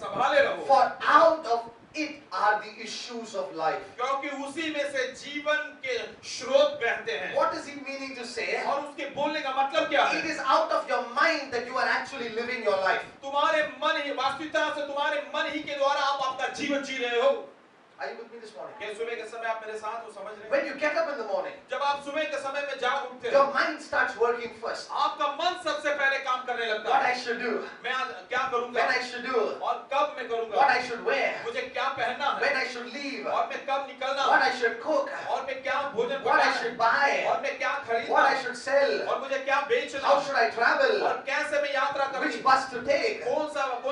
[SPEAKER 2] संभाले रहो,
[SPEAKER 1] for out of it are the issues of life.
[SPEAKER 2] क्योंकि उसी में से जीवन के स्रोत बहते हैं।
[SPEAKER 1] What is he meaning to say?
[SPEAKER 2] और उसके बोलने का मतलब क्या है?
[SPEAKER 1] It is out of your mind that you are actually living your life.
[SPEAKER 2] तुम्हारे मन ही वास्तविकता से तुम्हारे मन ही के द्वारा आप आपका जीवन जी रहे हो।
[SPEAKER 1] Are you with me this morning?
[SPEAKER 2] क्या सुबह के समय आप मेरे साथ हो, समझ रहे हैं?
[SPEAKER 1] When you get up in the morning,
[SPEAKER 2] जब आप सुबह के समय में जाग उठते
[SPEAKER 1] your
[SPEAKER 2] हैं,
[SPEAKER 1] mind starts working first.
[SPEAKER 2] आपका मन सबसे पहले काम करने लगता
[SPEAKER 1] What
[SPEAKER 2] है।
[SPEAKER 1] I should do,
[SPEAKER 2] मैं आज क्या करूंगा,
[SPEAKER 1] when I should do,
[SPEAKER 2] और कब मैं करूंगा,
[SPEAKER 1] what I should wear,
[SPEAKER 2] मुझे क्या पहनना है,
[SPEAKER 1] when I should leave,
[SPEAKER 2] और मैं कब निकलना,
[SPEAKER 1] what I should cook,
[SPEAKER 2] और मैं क्या भोजन
[SPEAKER 1] what I
[SPEAKER 2] पकाना,
[SPEAKER 1] should buy,
[SPEAKER 2] और मैं क्या खरीदना,
[SPEAKER 1] what I should sell,
[SPEAKER 2] और मुझे क्या बेचना,
[SPEAKER 1] how should I travel,
[SPEAKER 2] और कैसे मैं यात्रा
[SPEAKER 1] which
[SPEAKER 2] करनी,
[SPEAKER 1] bus to take,
[SPEAKER 2] कौन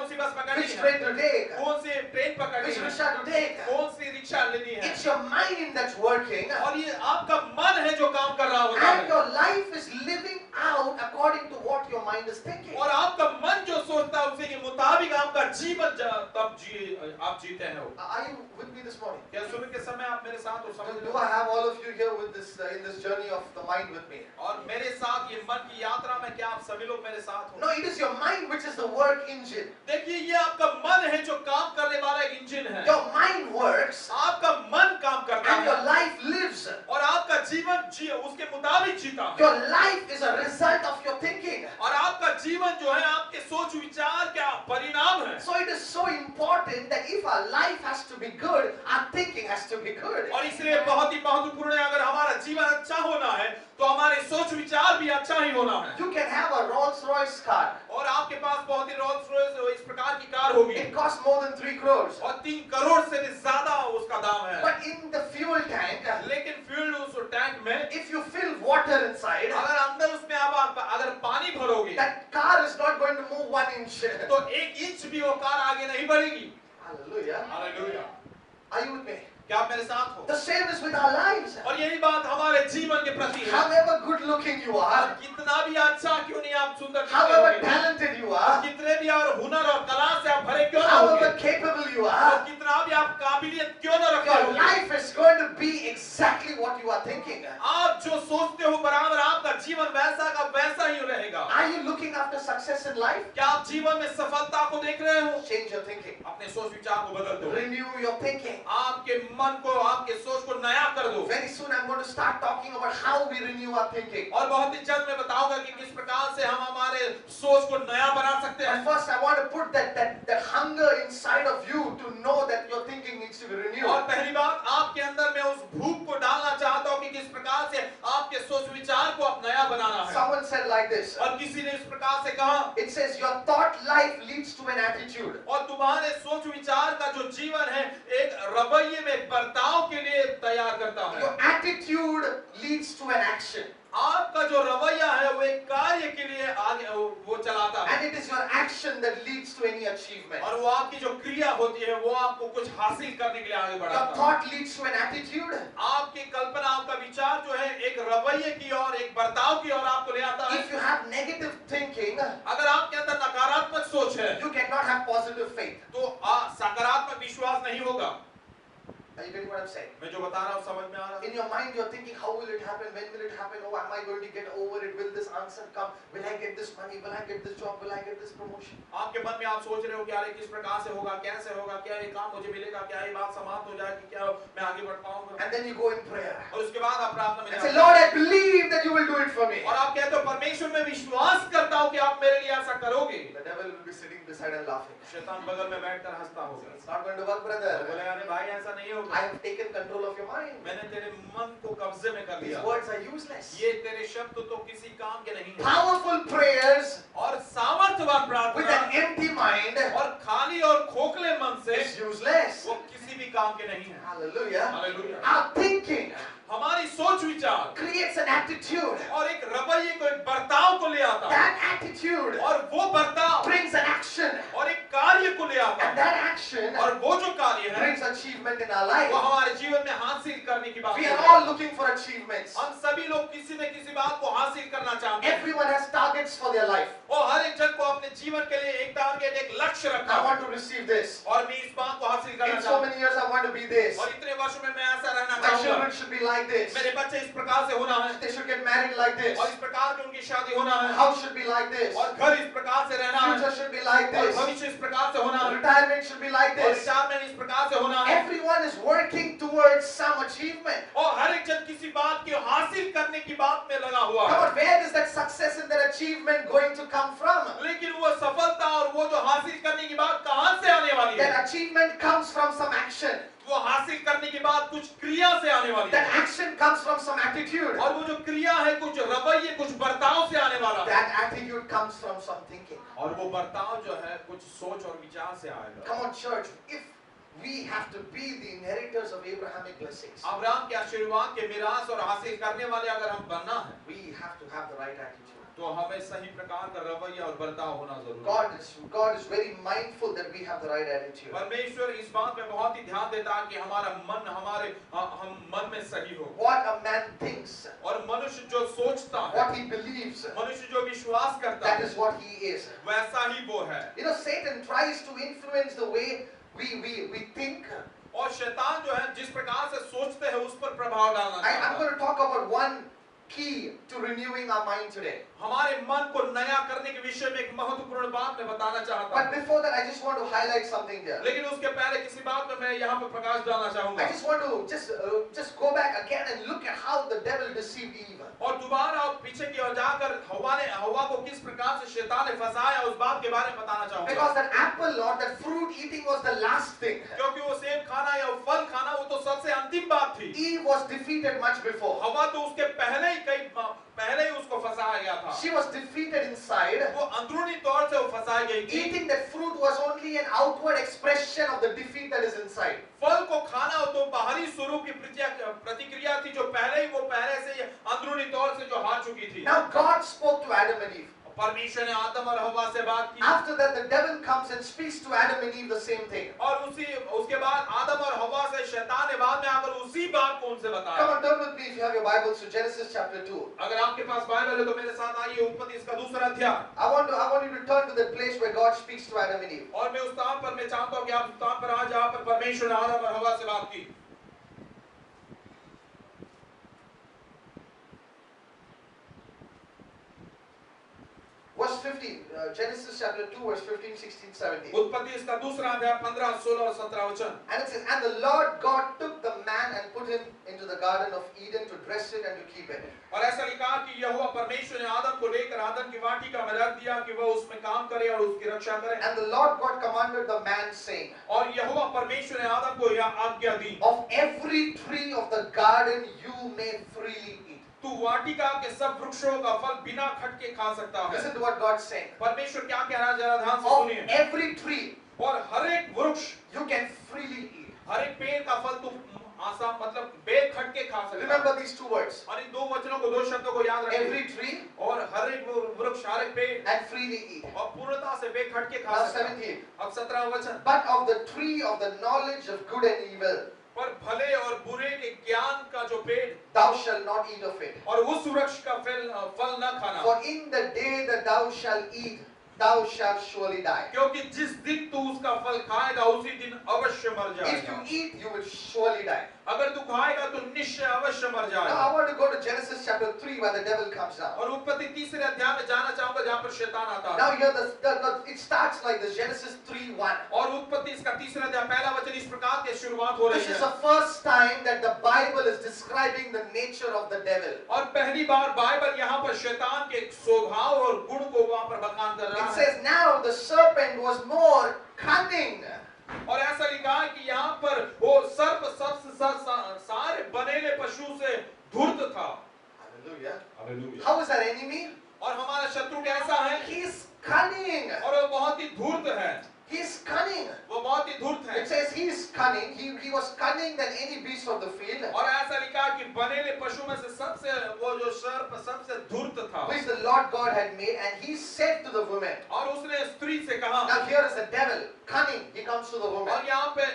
[SPEAKER 2] सी बस पकड़नी
[SPEAKER 1] which
[SPEAKER 2] है,
[SPEAKER 1] train to take,
[SPEAKER 2] कौन सी ट्रेन पकड़नी
[SPEAKER 1] which
[SPEAKER 2] है,
[SPEAKER 1] rickshaw to take.
[SPEAKER 2] कौन सी रिक्शा लेनी है।
[SPEAKER 1] It's your mind that's working,
[SPEAKER 2] और ये आपका मन है जो काम कर रहा होता
[SPEAKER 1] and
[SPEAKER 2] है,
[SPEAKER 1] your life is living out according to what your mind is thinking.
[SPEAKER 2] और आपका मन जो सोचता है उसी के मुताबिक आपका जीवन आप जीते हैं।
[SPEAKER 1] Are you with me this morning?
[SPEAKER 2] क्या सुबह के समय आप मेरे साथ हो, समझ
[SPEAKER 1] Do
[SPEAKER 2] रहे
[SPEAKER 1] I
[SPEAKER 2] हो?
[SPEAKER 1] have all of you here with this in this journey of the mind with me?
[SPEAKER 2] और मेरे साथ ये मन की यात्रा में क्या आप सभी लोग मेरे साथ हो?
[SPEAKER 1] No, it is your mind which is the work engine.
[SPEAKER 2] देखिए ये आपका मन है जो काम करने वाला एक इंजन है।
[SPEAKER 1] Your mind works
[SPEAKER 2] आपका मन काम करता
[SPEAKER 1] and your
[SPEAKER 2] है
[SPEAKER 1] life lives.
[SPEAKER 2] और आपका जीवन उसके मुताबिक जीता है।
[SPEAKER 1] Your life is a result of your thinking.
[SPEAKER 2] और आपका जीवन जो है आपके सोच विचार का परिणाम है।
[SPEAKER 1] So it is so important that if our life has to be good, our thinking has to be good.
[SPEAKER 2] और इसलिए बहुत ही महत्वपूर्ण है, अगर हमारा जीवन अच्छा होना है तो हमारे सोच विचार भी अच्छा ही होना है।
[SPEAKER 1] You can have a Rolls Royce car.
[SPEAKER 2] और आपके पास बहुत ही रोल्स रॉयस इस प्रकार की कार होगी,
[SPEAKER 1] It costs more than 3 crores.
[SPEAKER 2] और 3 करोड़ से भी ज्यादा उसका दाम है।
[SPEAKER 1] But in the fuel tank,
[SPEAKER 2] लेकिन फ्यूल उस टैंक में
[SPEAKER 1] if you fill water inside,
[SPEAKER 2] अगर अंदर उसमें आप अगर पानी भरोगे
[SPEAKER 1] that car is not going to move 1 inch.
[SPEAKER 2] तो 1 इंच भी वो कार आगे नहीं बढ़ेगी।
[SPEAKER 1] Hallelujah.
[SPEAKER 2] Hallelujah.
[SPEAKER 1] Are you with me?
[SPEAKER 2] क्या आप मेरे साथ हो?
[SPEAKER 1] The same is with our lives.
[SPEAKER 2] और यही बात हमारे जीवन के प्रति है।
[SPEAKER 1] However good looking you are,
[SPEAKER 2] कितना भी अच्छा क्यों नहीं आप सुंदर दिखते
[SPEAKER 1] however
[SPEAKER 2] होंगे,
[SPEAKER 1] talented you are,
[SPEAKER 2] कितने भी और हुनर और कला से आप भरे क्यों ना
[SPEAKER 1] however
[SPEAKER 2] होंगे,
[SPEAKER 1] capable you
[SPEAKER 2] और
[SPEAKER 1] are,
[SPEAKER 2] कितना भी आप काबिलियत क्यों ना रखते
[SPEAKER 1] your
[SPEAKER 2] होंगे,
[SPEAKER 1] life is going to be exactly what you are thinking.
[SPEAKER 2] आप जो सोचते हो बराबर आपका जीवन वैसा का वैसा ही रहेगा।
[SPEAKER 1] Are you looking after success in life?
[SPEAKER 2] क्या आप जीवन में सफलता को देख रहे हो?
[SPEAKER 1] Change your thinking.
[SPEAKER 2] अपने सोच विचार को बदल दो,
[SPEAKER 1] Renew your thinking.
[SPEAKER 2] आपके मन को आपके सोच को नया कर दो।
[SPEAKER 1] Very soon I'm going to start talking about how we renew our thinking.
[SPEAKER 2] और बहुत ही जल्द मैं बताऊंगा कि किस प्रकार से हम हमारे सोच को नया बना सकते हैं।
[SPEAKER 1] But first I want to put that hunger inside of you to know that your thinking needs to be renewed.
[SPEAKER 2] और पहली बात आपके अंदर मैं उस भूख को डालना चाहता हूं कि किस प्रकार से आपके सोच विचार को आप नया बनाना है।
[SPEAKER 1] Someone said like this.
[SPEAKER 2] और किसी ने इस प्रकार से कहा,
[SPEAKER 1] It says your thought life leads to an attitude.
[SPEAKER 2] और तुम्हारे सोच विचार का जो जीवन है एक रवैये में एक बर्ताव के लिए तैयार करता है।
[SPEAKER 1] Your attitude leads to an action.
[SPEAKER 2] आपका जो रवैया है वो एक कार्य के लिए आगे वो चलाता है,
[SPEAKER 1] And it is your action that leads to any achievement.
[SPEAKER 2] और वो आपकी जो क्रिया होती है वो आपको कुछ हासिल करने के लिए आगे
[SPEAKER 1] Your
[SPEAKER 2] बढ़ाता है।
[SPEAKER 1] thought leads to an attitude.
[SPEAKER 2] आपकी कल्पना आपका विचार जो है एक रवैये की और एक बर्ताव की ओर आपको ले आता है।
[SPEAKER 1] If you have negative thinking,
[SPEAKER 2] अगर आपके अंदर नकारात्मक सोच है
[SPEAKER 1] you cannot have positive faith.
[SPEAKER 2] तो सकारात्मक विश्वास नहीं होगा।
[SPEAKER 1] Are you getting what I'm saying?
[SPEAKER 2] मैं जो बता रहा हूँ समझ में आ रहा है?
[SPEAKER 1] In your mind you're thinking, how will it happen? When will it happen? Oh, am I going to get over it? Will this answer come? Will I get this money? Will I get this job? Will I get this promotion?
[SPEAKER 2] आपके मन में आप सोच रहे हो कि अरे किस प्रकार से होगा, कैसे होगा, क्या ये काम मुझे मिलेगा, क्या ये बात समाप्त हो जाएगी, क्या मैं आगे बढ़ पाऊंगा?
[SPEAKER 1] And then you go in prayer
[SPEAKER 2] और उसके बाद आप प्रार्थना में
[SPEAKER 1] and say,
[SPEAKER 2] जाते
[SPEAKER 1] Lord,
[SPEAKER 2] हैं।
[SPEAKER 1] I believe that you will do it for me.
[SPEAKER 2] और आप कहते हो परमेश्वर में विश्वास करता हूँ कि आप मेरे लिए ऐसा करोगे।
[SPEAKER 1] The devil will be sitting beside and laughing.
[SPEAKER 2] शैतान बगल में बैठकर हंसता होगा।
[SPEAKER 1] It's not going to work,
[SPEAKER 2] और
[SPEAKER 1] brother.
[SPEAKER 2] बोलेगा अरे भाई ऐसा नहीं होगा।
[SPEAKER 1] I have taken control of your mind.
[SPEAKER 2] मैंने तेरे मन को कब्जे में कर
[SPEAKER 1] These
[SPEAKER 2] लिया।
[SPEAKER 1] words are useless.
[SPEAKER 2] ये तेरे शब्द तो किसी काम के नहीं हैं।
[SPEAKER 1] Powerful prayers
[SPEAKER 2] और सामर्थ्यवान
[SPEAKER 1] with
[SPEAKER 2] प्रार्थना
[SPEAKER 1] an empty mind
[SPEAKER 2] और खाली और खोखले मन से
[SPEAKER 1] is useless.
[SPEAKER 2] वो किसी भी काम के नहीं हैं।
[SPEAKER 1] Hallelujah.
[SPEAKER 2] हालेलुया।
[SPEAKER 1] Our thinking
[SPEAKER 2] हमारी सोच विचार
[SPEAKER 1] creates an attitude.
[SPEAKER 2] और एक रवैये को एक बर्ताव को ले आता है,
[SPEAKER 1] That attitude
[SPEAKER 2] और वो बर्ताव
[SPEAKER 1] brings an action.
[SPEAKER 2] और एक कार्य को ले आता
[SPEAKER 1] And
[SPEAKER 2] है,
[SPEAKER 1] that action
[SPEAKER 2] और वो जो कार्य है
[SPEAKER 1] brings achievement in our
[SPEAKER 2] वो
[SPEAKER 1] life.
[SPEAKER 2] हमारे जीवन में हासिल करने की बात
[SPEAKER 1] We
[SPEAKER 2] है।
[SPEAKER 1] are all looking for achievements.
[SPEAKER 2] हम सभी लोग किसी न किसी बात को हासिल करना चाहते हैं,
[SPEAKER 1] Everyone has targets for their life.
[SPEAKER 2] और हर एक जन को अपने जीवन के लिए एक टारगेट एक लक्ष्य रखा
[SPEAKER 1] I
[SPEAKER 2] है,
[SPEAKER 1] want to receive this.
[SPEAKER 2] और मैं इस बात को हासिल करना
[SPEAKER 1] In so
[SPEAKER 2] चाहता हूँ,
[SPEAKER 1] many years I want to be this.
[SPEAKER 2] और इतने वर्षों में मैं ऐसा रहना
[SPEAKER 1] My
[SPEAKER 2] चाहूंगा,
[SPEAKER 1] children should be like this.
[SPEAKER 2] मेरे बच्चे इस प्रकार से होना है,
[SPEAKER 1] They should get married like this.
[SPEAKER 2] और इस प्रकार की उनकी शादी होना है,
[SPEAKER 1] House should be like this.
[SPEAKER 2] और घर इस प्रकार से रहना है,
[SPEAKER 1] Future should be like
[SPEAKER 2] और
[SPEAKER 1] this.
[SPEAKER 2] भविष्य इस प्रकार से होना है,
[SPEAKER 1] Retirement should be like
[SPEAKER 2] और
[SPEAKER 1] this.
[SPEAKER 2] रिटायरमेंट इस प्रकार से होना है,
[SPEAKER 1] Everyone is working towards some achievement.
[SPEAKER 2] और हर एक जन किसी बात की हासिल करने की बात में लगा हुआ
[SPEAKER 1] Come
[SPEAKER 2] है।
[SPEAKER 1] on, where is that success and that achievement going to come from?
[SPEAKER 2] लेकिन वो सफलता और वो जो हासिल करने की बात कहां से आने वाली है?
[SPEAKER 1] That achievement comes from some action.
[SPEAKER 2] वो हासिल करने की बात कुछ क्रिया से आने वाली
[SPEAKER 1] That
[SPEAKER 2] है,
[SPEAKER 1] action comes from some attitude.
[SPEAKER 2] और वो जो क्रिया है कुछ रवैये कुछ बर्ताव से आने वाला है,
[SPEAKER 1] That attitude comes from some thinking.
[SPEAKER 2] और वो बर्ताव जो है कुछ सोच और विचार से आएगा।
[SPEAKER 1] Come on, church. If we have to be the inheritors of Abrahamic blessings,
[SPEAKER 2] Abraham के आशीर्वाद के मिरास और हासिल करने वाले अगर हम बनना है
[SPEAKER 1] we have to have the right attitude.
[SPEAKER 2] तो हमें सही प्रकार का रवैया और बर्ताव होना जरूरी है।
[SPEAKER 1] God is very mindful that we have the right attitude.
[SPEAKER 2] परमेश्वर इस बात पे बहुत ही ध्यान देता है कि हमारा मन हम मन में सही हो,
[SPEAKER 1] What a man thinks,
[SPEAKER 2] और मनुष्य जो सोचता है,
[SPEAKER 1] what he believes,
[SPEAKER 2] मनुष्य जो विश्वास करता
[SPEAKER 1] that
[SPEAKER 2] है
[SPEAKER 1] is what he is.
[SPEAKER 2] वैसा ही वो है।
[SPEAKER 1] You know, Satan tries to influence the way we think.
[SPEAKER 2] और शैतान जो है जिस प्रकार से सोचते हैं उस पर प्रभाव डालना
[SPEAKER 1] I'm
[SPEAKER 2] चाहता
[SPEAKER 1] going
[SPEAKER 2] है।
[SPEAKER 1] to talk about one key to renewing our mind today.
[SPEAKER 2] हमारे मन को नया करने के विषय में एक महत्वपूर्ण बात मैं बताना चाहता
[SPEAKER 1] But
[SPEAKER 2] हूँ।
[SPEAKER 1] before that, I just want to highlight something here.
[SPEAKER 2] लेकिन उसके पहले किसी बात पे मैं यहाँ पर प्रकाश डालना चाहूंगा।
[SPEAKER 1] I just want to just go back again and look at how the devil deceived Eve.
[SPEAKER 2] और दोबारा पीछे की ओर जाकर हवा को किस प्रकार से शैतान ने फंसाया उस बात के बारे में बताना चाहूंगा।
[SPEAKER 1] Because that apple or that fruit eating was the last thing.
[SPEAKER 2] क्योंकि वो सेब खाना या फल खाना वो तो सबसे अंतिम बात थी।
[SPEAKER 1] Eve was defeated much before.
[SPEAKER 2] हवा तो उसके पहले ही उसको फंसाया गया था।
[SPEAKER 1] She was defeated inside.
[SPEAKER 2] वो अंदरूनी तौर से वो फंसाई गई थी।
[SPEAKER 1] Eating that fruit was only an outward expression of the defeat that is inside.
[SPEAKER 2] फल को खाना तो बाहरी स्वरूप की प्रतिक्रिया थी जो पहले से ही अंदरूनी तौर से जो हार चुकी थी।
[SPEAKER 1] Now God spoke to Adam and Eve.
[SPEAKER 2] परमेश्वर ने आदम और हवा से बात की।
[SPEAKER 1] After that, the devil comes and speaks to Adam and Eve the same thing.
[SPEAKER 2] और उसके बाद आदम और हवा से शैतान ने बाद में आकर उसी बात को उनसे बताया।
[SPEAKER 1] Come on, turn with me if you have your Bibles to Genesis chapter 2.
[SPEAKER 2] अगर आपके पास बाइबल है तो मेरे साथ आइए उत्पत्ति इसका दूसरा अध्याय।
[SPEAKER 1] I want you to turn to the place where God speaks to Adam and Eve.
[SPEAKER 2] और मैं उस स्थान पर मैं चाहता हूँ कि आप उस स्थान पर आ जहाँ पर परमेश्वर ने आदम और हवा से बात की।
[SPEAKER 1] Verse 15, Genesis chapter 2, verse 15, 16, 17.
[SPEAKER 2] उत्पत्ति इसका दूसरा अध्याय 15, 16 और 17 वचन।
[SPEAKER 1] And it says, and the Lord God took the man and put him into the garden of Eden to dress it and to keep it.
[SPEAKER 2] और ऐसा लिखा कि यहोवा परमेश्वर ने आदम को लेकर आदम की वाटिका में रख दिया कि वह उसमें काम करे और उसकी रक्षा करे।
[SPEAKER 1] And the Lord God commanded the man, saying,
[SPEAKER 2] और यहोवा परमेश्वर ने आदम को यह आज्ञा दी,
[SPEAKER 1] of every tree of the garden you may freely eat.
[SPEAKER 2] तू वाटिका के सब वृक्षों का फल बिना खटके खा सकता है।
[SPEAKER 1] Listen to what God's saying.
[SPEAKER 2] परमेश्वर क्या कह रहा है जरा ध्यान से
[SPEAKER 1] Of
[SPEAKER 2] सुनिए।
[SPEAKER 1] every tree
[SPEAKER 2] और हर एक वृक्ष,
[SPEAKER 1] you can freely eat.
[SPEAKER 2] हर एक पेड़ का फल तू आसान मतलब बेखटके खा सकता है।
[SPEAKER 1] Remember these two words.
[SPEAKER 2] और इन दो वचनों को, दो शब्दों को याद रखिए।
[SPEAKER 1] Every tree
[SPEAKER 2] और हर एक वृक्ष, हर एक पेड़
[SPEAKER 1] and freely eat.
[SPEAKER 2] और पूर्णता से बेखटके खा
[SPEAKER 1] Now
[SPEAKER 2] सकता है।
[SPEAKER 1] 17.
[SPEAKER 2] अब 17 वचन।
[SPEAKER 1] But of the tree of the knowledge of good and evil,
[SPEAKER 2] पर भले और बुरे के ज्ञान का जो पेड़,
[SPEAKER 1] thou shalt not eat of it.
[SPEAKER 2] और उस वृक्ष का फल न खाना।
[SPEAKER 1] For in the day that thou shalt eat, thou shalt surely die.
[SPEAKER 2] क्योंकि जिस दिन तू उसका फल खाएगा उसी दिन अवश्य मर
[SPEAKER 1] If
[SPEAKER 2] जाएगा।
[SPEAKER 1] you eat, you will surely die.
[SPEAKER 2] अगर तू खाएगा तो निश्चय अवश्य मर
[SPEAKER 1] Now
[SPEAKER 2] जाएगा।
[SPEAKER 1] I want to go to Genesis chapter 3 where the devil comes down.
[SPEAKER 2] और उत्पत्ति तीसरे अध्याय में जाना चाहूंगा जहाँ पर शैतान आता है।
[SPEAKER 1] Now here it starts like this, Genesis 3:1.
[SPEAKER 2] और उत्पत्ति इसका तीसरा अध्याय पहला वचन इस प्रकार के शुरुआत हो रही
[SPEAKER 1] This is
[SPEAKER 2] है।
[SPEAKER 1] the first time that the Bible is describing the nature of the devil.
[SPEAKER 2] और पहली बार बाइबल यहाँ पर शैतान के स्वभाव और गुण को वहाँ पर बखान कर रहा
[SPEAKER 1] It
[SPEAKER 2] है।
[SPEAKER 1] says now the serpent was more cunning.
[SPEAKER 2] और ऐसा लिखा है कि यहाँ पर वो सर्प सबसे सारे बनेले पशु से धूर्त था।
[SPEAKER 1] Hallelujah.
[SPEAKER 2] Hallelujah.
[SPEAKER 1] How is our enemy?
[SPEAKER 2] और हमारा शत्रु कैसा है?
[SPEAKER 1] He is cunning.
[SPEAKER 2] और वो बहुत ही धूर्त है।
[SPEAKER 1] He is cunning.
[SPEAKER 2] वो बहुत ही धूर्त है।
[SPEAKER 1] It says he is cunning. He was cunning than any beast of the field.
[SPEAKER 2] और ऐसा लिखा कि बनेले पशु में से सबसे वो जो सर्प सबसे धूर्त था।
[SPEAKER 1] Which the Lord God had made, and he said to the woman.
[SPEAKER 2] और उसने स्त्री से कहा।
[SPEAKER 1] Now here is the devil, cunning. He comes to the woman.
[SPEAKER 2] और यहाँ पे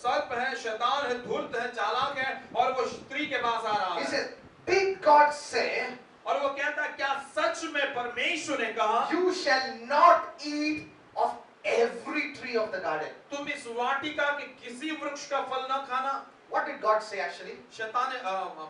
[SPEAKER 2] सर्प है, शैतान है, धूर्त है, चालाक है और वो स्त्री के पास आ रहा
[SPEAKER 1] He
[SPEAKER 2] है।
[SPEAKER 1] says, did God say,
[SPEAKER 2] और वो कहता है क्या सच में परमेश्वर ने कहा
[SPEAKER 1] you shall not eat of every tree of the garden?
[SPEAKER 2] तुम इस वाटिका के किसी वृक्ष का फल न खाना?
[SPEAKER 1] What did God say actually?
[SPEAKER 2] शैतान ने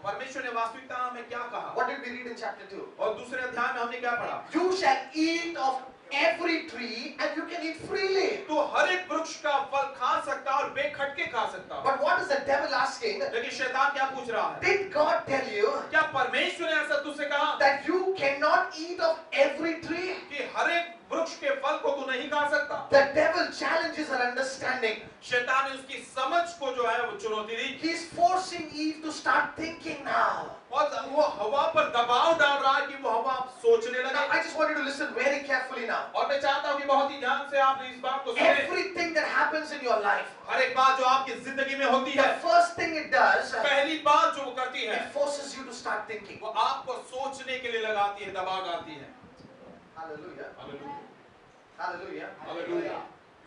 [SPEAKER 2] परमेश्वर ने वास्तविकता में क्या कहा?
[SPEAKER 1] What did we read in chapter 2?
[SPEAKER 2] और दूसरे अध्याय में हमने क्या पढ़ा?
[SPEAKER 1] You shall eat of every tree and you can eat freely.
[SPEAKER 2] तो हर एक वृक्ष का फल खा सकता और बेखटके खा सकता।
[SPEAKER 1] But what is the devil asking?
[SPEAKER 2] लेकिन शैतान क्या पूछ रहा है?
[SPEAKER 1] Did God tell you
[SPEAKER 2] क्या परमेश्वर ने ऐसा तुझसे कहा
[SPEAKER 1] that you cannot eat of every tree?
[SPEAKER 2] कि हर एक वृक्ष के फल को तू नहीं खा सकता?
[SPEAKER 1] The devil challenges her understanding.
[SPEAKER 2] शैतान ने उसकी समझ को जो है वो चुनौती दी।
[SPEAKER 1] He is forcing Eve to start thinking now.
[SPEAKER 2] और वो हवा पर दबाव डाल रहा है कि वो हवा सोचने
[SPEAKER 1] Now
[SPEAKER 2] लगे।
[SPEAKER 1] I just want you to listen very carefully now.
[SPEAKER 2] और मैं चाहता हूँ कि बहुत ही ध्यान से आप इस बात को सुनें।
[SPEAKER 1] Everything that happens in your life,
[SPEAKER 2] हर एक बात जो आपकी जिंदगी में होती
[SPEAKER 1] the
[SPEAKER 2] है,
[SPEAKER 1] first thing it does,
[SPEAKER 2] पहली बात जो वो करती है,
[SPEAKER 1] it forces you to start thinking.
[SPEAKER 2] वो आपको सोचने के लिए लगाती है, दबाव डालती है।
[SPEAKER 1] Hallelujah.
[SPEAKER 2] Hallelujah.
[SPEAKER 1] Hallelujah.
[SPEAKER 2] Hallelujah.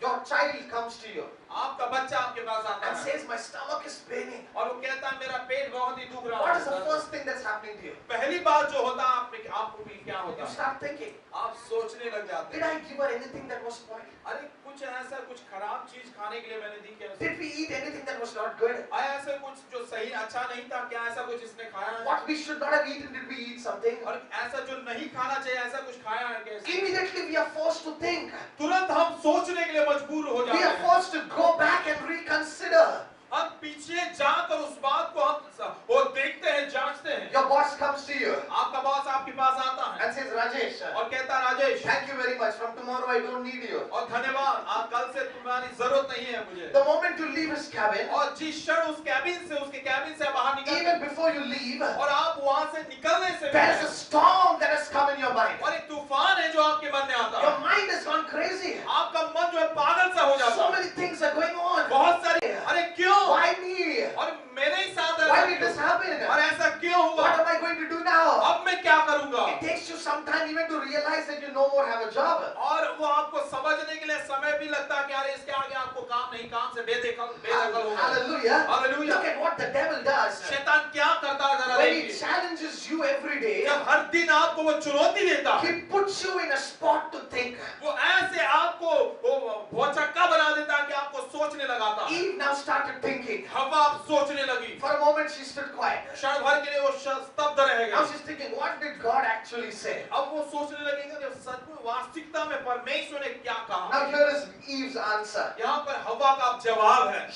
[SPEAKER 1] Your child comes to you
[SPEAKER 2] आपका बच्चा आपके पास आता
[SPEAKER 1] and
[SPEAKER 2] है
[SPEAKER 1] says, my stomach is paining.
[SPEAKER 2] और वो कहता है मेरा पेट बहुत ही दुख रहा
[SPEAKER 1] What is the
[SPEAKER 2] है।
[SPEAKER 1] first thing that's happening to you?
[SPEAKER 2] पहली बात जो होता है आपको भी क्या होता
[SPEAKER 1] You
[SPEAKER 2] है?
[SPEAKER 1] start thinking,
[SPEAKER 2] आप सोचने लग जाते
[SPEAKER 1] did
[SPEAKER 2] हैं,
[SPEAKER 1] I give her anything that was spoiled?
[SPEAKER 2] अरे कुछ ऐसा कुछ खराब चीज खाने के लिए मैंने दी क्या?
[SPEAKER 1] Did we eat anything that was not good?
[SPEAKER 2] आया ऐसा कुछ जो सही अच्छा नहीं था क्या? ऐसा कुछ इसने खाया है?
[SPEAKER 1] What we should not have eaten, did we eat something?
[SPEAKER 2] और ऐसा जो नहीं खाना चाहिए ऐसा कुछ खाया है क्या?
[SPEAKER 1] Immediately we are forced to think.
[SPEAKER 2] तुरंत हम सोचने के लिए मजबूर हो
[SPEAKER 1] We
[SPEAKER 2] जाते
[SPEAKER 1] are
[SPEAKER 2] हैं।
[SPEAKER 1] forced to go back and reconsider.
[SPEAKER 2] हम पीछे जाकर उस बात को हम वो देखते हैं, जांचते हैं।
[SPEAKER 1] Your boss comes to you
[SPEAKER 2] आपका बॉस आपके पास आता है
[SPEAKER 1] and says, Rajesh,
[SPEAKER 2] और कहता है, Rajesh
[SPEAKER 1] thank you very much. From tomorrow I don't need you.
[SPEAKER 2] और धन्यवाद, आप कल से तुम्हारी जरूरत नहीं है मुझे।
[SPEAKER 1] The moment you leave his cabin,
[SPEAKER 2] और जिस क्षण उस उसके कैबिन से बाहर निकलते
[SPEAKER 1] even before you leave,
[SPEAKER 2] और आप वहां से निकलने से
[SPEAKER 1] there is a storm that has come in your mind.
[SPEAKER 2] और एक तूफान है जो आपके मन में आता
[SPEAKER 1] Your
[SPEAKER 2] है।
[SPEAKER 1] mind has gone crazy.
[SPEAKER 2] आपका मन जो है पागल सा हो जाता
[SPEAKER 1] So
[SPEAKER 2] है।
[SPEAKER 1] many things are going on.
[SPEAKER 2] बहुत सारी, अरे क्यों?
[SPEAKER 1] Why me?
[SPEAKER 2] और मेरे ही साथ
[SPEAKER 1] Why
[SPEAKER 2] ऐसा
[SPEAKER 1] did
[SPEAKER 2] क्यों?
[SPEAKER 1] this happen?
[SPEAKER 2] और ऐसा क्यों हुआ?
[SPEAKER 1] What am I going to do now?
[SPEAKER 2] अब मैं क्या करूंगा?
[SPEAKER 1] It takes you some time even to realize that you no more have a job.
[SPEAKER 2] और वो आपको समझने के लिए समय भी लगता है कि अरे इसके आगे आपको काम नहीं, काम से बेदखल हो गए।
[SPEAKER 1] Hallelujah.
[SPEAKER 2] Hallelujah.
[SPEAKER 1] Look at what the devil does.
[SPEAKER 2] शैतान क्या करता है जरा
[SPEAKER 1] When he
[SPEAKER 2] देखिए।
[SPEAKER 1] challenges you every day,
[SPEAKER 2] जब हर दिन आपको वो चुनौती देता है,
[SPEAKER 1] he puts you in a spot to think.
[SPEAKER 2] वो ऐसे आपको वो भौचक्का बना देता है कि आपको सोचने लगाता है।
[SPEAKER 1] Eve now started thinking.
[SPEAKER 2] हवा आप सोचने लगी।
[SPEAKER 1] For a moment she stood quiet.
[SPEAKER 2] क्षण भर के लिए वो स्तब्ध रह
[SPEAKER 1] Now
[SPEAKER 2] गई।
[SPEAKER 1] she's thinking, what did God actually say?
[SPEAKER 2] अब वो सोचने लगेगा कि सच में वास्तविकता में परमेश्वर ने क्या कहा।
[SPEAKER 1] Now here is Eve's answer.
[SPEAKER 2] यहाँ पर हवा का जवाब है।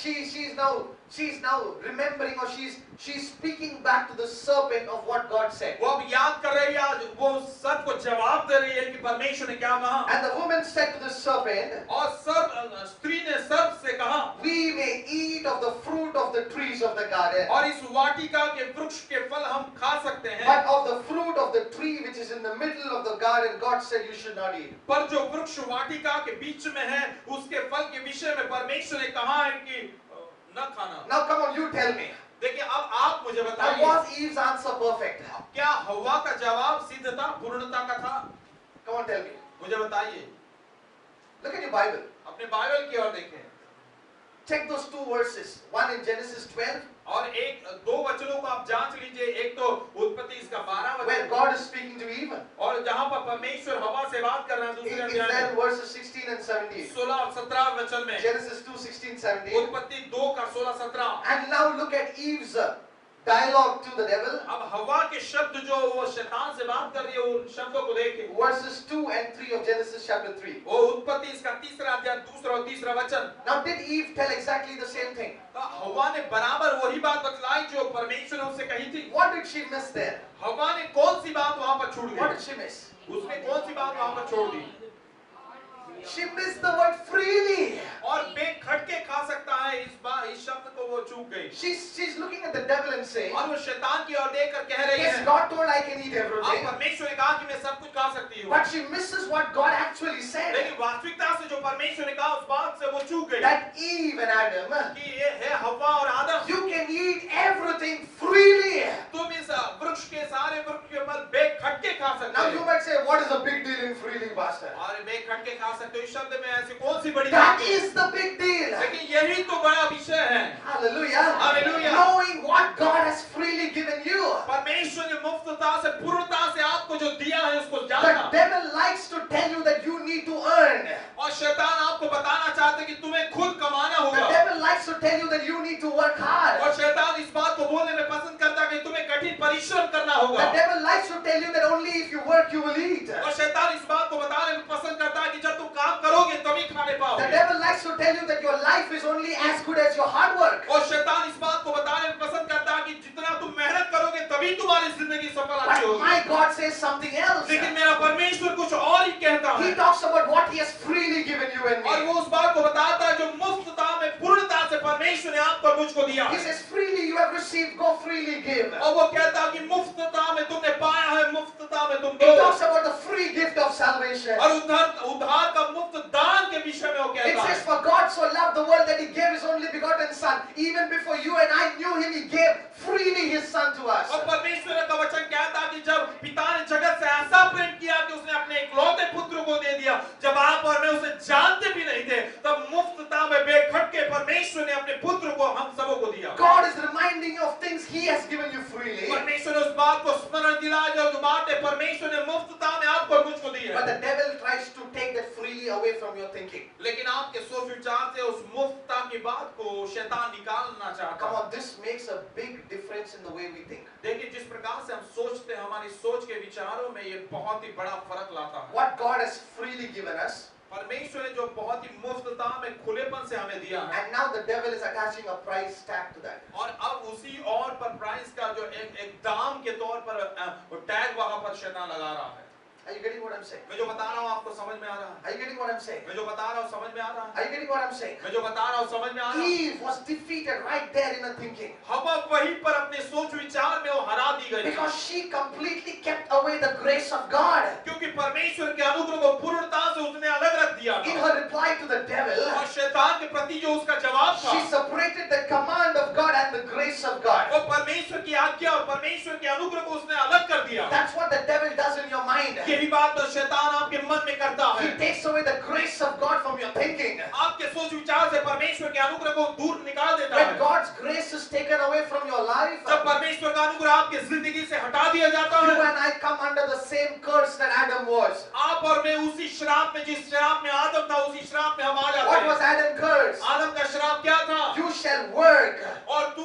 [SPEAKER 1] She's now remembering, or she's speaking back to the serpent of what God said.
[SPEAKER 2] वो अब याद कर रही है, आज वो सर्प को जवाब दे रही है कि परमेश्वर ने क्या कहा।
[SPEAKER 1] And the woman said to the serpent,
[SPEAKER 2] और स्त्री ने सर्प से कहा,
[SPEAKER 1] we may eat of the fruit of the trees of the garden,
[SPEAKER 2] और इस वाटिका के वृक्ष के फल हम खा सकते हैं,
[SPEAKER 1] but of the fruit of the tree which is in the middle of the garden, God said you should not eat.
[SPEAKER 2] पर जो वृक्ष वाटिका के बीच में है उसके फल के विषय में परमेश्वर ने कहा है कि न खाना।
[SPEAKER 1] Now come on, you tell me.
[SPEAKER 2] देखिए अब आप मुझे
[SPEAKER 1] Now
[SPEAKER 2] बताइए,
[SPEAKER 1] was Eve's answer perfect?
[SPEAKER 2] क्या हवा का जवाब सिद्ध था, पूर्णता का था?
[SPEAKER 1] Come on, tell me.
[SPEAKER 2] मुझे बताइए।
[SPEAKER 1] Look at your Bible.
[SPEAKER 2] अपने बाइबल की ओर देखें
[SPEAKER 1] Check those two verses. One in Genesis 12,
[SPEAKER 2] और दो वचनों को आप जांच लीजिए। एक तो उत्पत्ति इसका 12
[SPEAKER 1] where
[SPEAKER 2] वचन
[SPEAKER 1] God is speaking to Eve.
[SPEAKER 2] और जहां पर परमेश्वर हवा से बात कर रहा है दूसरे
[SPEAKER 1] It's
[SPEAKER 2] अध्याय
[SPEAKER 1] there
[SPEAKER 2] में
[SPEAKER 1] verses 16 and 17.
[SPEAKER 2] 16 और 17 वचन में,
[SPEAKER 1] Genesis 2, 16, 17.
[SPEAKER 2] उत्पत्ति 2 का 16 17।
[SPEAKER 1] And now look at Eve's dialogue to the devil.
[SPEAKER 2] अब हवा के शब्द जो वो शैतान से बात कर रही है उन शब्दों को देखें।
[SPEAKER 1] Verses 2 and 3 of Genesis chapter 3.
[SPEAKER 2] वो उत्पत्ति इसका 3रा अध्याय 2 और 3 वचन।
[SPEAKER 1] Now did Eve tell exactly the same thing?
[SPEAKER 2] हवा ने बराबर वही बात बतलाई जो परमेश्वर ने उससे कही थी।
[SPEAKER 1] What did she miss there?
[SPEAKER 2] हवा ने कौन सी बात वहां पर छूट
[SPEAKER 1] What
[SPEAKER 2] गई?
[SPEAKER 1] did she miss?
[SPEAKER 2] उसने कौन सी बात वहां पर छोड़ दी?
[SPEAKER 1] She missed the word freely.
[SPEAKER 2] और बेखटके खा सकता है, इस शब्द को वो चूक गई।
[SPEAKER 1] She's looking at the devil and saying,
[SPEAKER 2] और वो शैतान की ओर देखकर कह रही
[SPEAKER 1] yes,
[SPEAKER 2] है,
[SPEAKER 1] God told I can eat
[SPEAKER 2] अब
[SPEAKER 1] everything.
[SPEAKER 2] परमेश्वर ने कहा कि मैं सब कुछ खा सकती हूँ।
[SPEAKER 1] But she misses what God actually said.
[SPEAKER 2] लेकिन वास्तविकता से जो परमेश्वर ने कहा उस बात से वो चूक गई
[SPEAKER 1] That Eve and Adam,
[SPEAKER 2] कि ये है हवा और आदम,
[SPEAKER 1] you can eat everything freely.
[SPEAKER 2] तुम इस वृक्ष के सारे वृक्ष के फल बेखटके खा सकते
[SPEAKER 1] Now you
[SPEAKER 2] हो।
[SPEAKER 1] might say, what is the big deal in freely, Pastor?
[SPEAKER 2] और बेखटके खा सकते हो, इस शब्द में ऐसी कौन सी बड़ी
[SPEAKER 1] That
[SPEAKER 2] बात है?
[SPEAKER 1] is the big deal.
[SPEAKER 2] लेकिन यही तो बड़ा विषय है।
[SPEAKER 1] Hallelujah.
[SPEAKER 2] Hallelujah.
[SPEAKER 1] Knowing what God has freely given you.
[SPEAKER 2] परमेश्वर ने मुफ्तता से पूर्णता से आपको जो दिया है उसको
[SPEAKER 1] The
[SPEAKER 2] जानना।
[SPEAKER 1] devil likes to tell you that you need to earn.
[SPEAKER 2] और शैतान आपको बताना चाहते हैं कि तुम्हें खुद कमाना
[SPEAKER 1] The
[SPEAKER 2] होगा।
[SPEAKER 1] devil likes to tell you that you need to work hard.
[SPEAKER 2] और शैतान इस बात को बोलने में पसंद करता है कि तुम्हें कठिन परिश्रम करना
[SPEAKER 1] The
[SPEAKER 2] होगा।
[SPEAKER 1] devil likes to tell you that only if you work you will eat.
[SPEAKER 2] और शैतान इस बात को बताने में पसंद करता है कि जब तुम काम करोगे तभी खाने
[SPEAKER 1] The
[SPEAKER 2] पाओगे।
[SPEAKER 1] devil likes to tell you that your life is only as good as your hard work.
[SPEAKER 2] और शैतान इस बात को बताने में पसंद करता है कि जितना तुम मेहनत करोगे तभी तुम्हारी जिंदगी सफल अच्छी
[SPEAKER 1] But
[SPEAKER 2] होगी।
[SPEAKER 1] my God says something else.
[SPEAKER 2] लेकिन मेरा परमेश्वर कुछ और ही कहता
[SPEAKER 1] He
[SPEAKER 2] है।
[SPEAKER 1] talks about what He has freely given you and
[SPEAKER 2] और
[SPEAKER 1] me.
[SPEAKER 2] वो उस बात को बताता है जो मुफ्तता में पूर्णता से परमेश्वर ने आपको और मुझको दिया
[SPEAKER 1] He
[SPEAKER 2] है।
[SPEAKER 1] says, freely you have received, go freely give.
[SPEAKER 2] और वो कहता है कि मुफ्तता में तुमने पाया है, मुफ्तता में तुम
[SPEAKER 1] He
[SPEAKER 2] दो।
[SPEAKER 1] talks about the free gift of salvation.
[SPEAKER 2] और उद्धार का मुफ्त दान के विषय में वो
[SPEAKER 1] It
[SPEAKER 2] कहता
[SPEAKER 1] says,
[SPEAKER 2] है।
[SPEAKER 1] for God so loved the world that He gave His only begotten Son. Even before you and I knew Him, He gave freely His Son to us.
[SPEAKER 2] और परमेश्वर का वचन कहता है कि जब पिता ने जगत से ऐसा प्रेम किया कि उसने अपने इकलौते पुत्र को दे दिया, जब आप और मैं उसे जानते भी नहीं थे, तब मुफ्तता में बेखटके परमेश्वर ने अपने पुत्र को हम सबों को दिया।
[SPEAKER 1] God is reminding you of things He has given you freely.
[SPEAKER 2] परमेश्वर ने उस बात को स्मरण याद दिलाया जो बातें परमेश्वर ने मुफ्तता में आपको और मुझको दी
[SPEAKER 1] But
[SPEAKER 2] है,
[SPEAKER 1] the devil tries to take that freely away from your thinking.
[SPEAKER 2] लेकिन आपके सोच विचार से उस मुफ्तता की बात को शैतान निकालना चाहता
[SPEAKER 1] Come
[SPEAKER 2] है।
[SPEAKER 1] on, this makes a big difference in the way we think.
[SPEAKER 2] देखिए जिस प्रकार से हम सोचते हैं, हमारी सोच के विचारों में ये बहुत ही बड़ा फर्क लाता है।
[SPEAKER 1] What God has freely given us,
[SPEAKER 2] परमेश्वर ने जो बहुत ही मुफ्तता में खुलेपन से हमें दिया है,
[SPEAKER 1] and now the devil is attaching a price tag to that.
[SPEAKER 2] और अब उसी और पर प्राइस का जो एक दाम के तौर पर टैग वहां पर शैतान लगा रहा है।
[SPEAKER 1] Are you getting what I'm saying?
[SPEAKER 2] मैं जो बता रहा हूँ आपको समझ में आ रहा है?
[SPEAKER 1] Are you getting what I'm saying?
[SPEAKER 2] मैं जो बता रहा हूँ समझ में आ रहा है?
[SPEAKER 1] Are you getting what I'm saying?
[SPEAKER 2] मैं जो बता रहा हूँ समझ में आ रहा है?
[SPEAKER 1] Eve was defeated right there in her thinking.
[SPEAKER 2] हवा वहीं पर अपने सोच विचार में वो हरा दी गई,
[SPEAKER 1] Because she completely kept away the grace of God.
[SPEAKER 2] क्योंकि परमेश्वर के अनुग्रह को पूर्णता से उसने अलग रख दिया
[SPEAKER 1] In
[SPEAKER 2] था।
[SPEAKER 1] her reply to the devil,
[SPEAKER 2] और शैतान के प्रति जो उसका जवाब था,
[SPEAKER 1] she separated the command of God and the grace of God.
[SPEAKER 2] वो परमेश्वर की आज्ञा और परमेश्वर के अनुग्रह को उसने अलग कर दिया।
[SPEAKER 1] That's what the devil does in your mind.
[SPEAKER 2] यही बात तो शैतान आपके मन में करता है।
[SPEAKER 1] He takes away the grace of God from your thinking.
[SPEAKER 2] आपके सोच विचार से परमेश्वर के अनुग्रह को दूर निकाल देता
[SPEAKER 1] When
[SPEAKER 2] है।
[SPEAKER 1] God's grace is taken away from your life,
[SPEAKER 2] जब परमेश्वर का अनुग्रह आपकी जिंदगी से हटा दिया जाता
[SPEAKER 1] you
[SPEAKER 2] है,
[SPEAKER 1] and I come under the same curse that Adam was.
[SPEAKER 2] आप और मैं उसी श्राप में, जिस श्राप में आदम था, उसी श्राप में हम आ जाते
[SPEAKER 1] What was
[SPEAKER 2] हैं।
[SPEAKER 1] Adam's curse?
[SPEAKER 2] आदम का श्राप क्या था?
[SPEAKER 1] You shall work.
[SPEAKER 2] और तू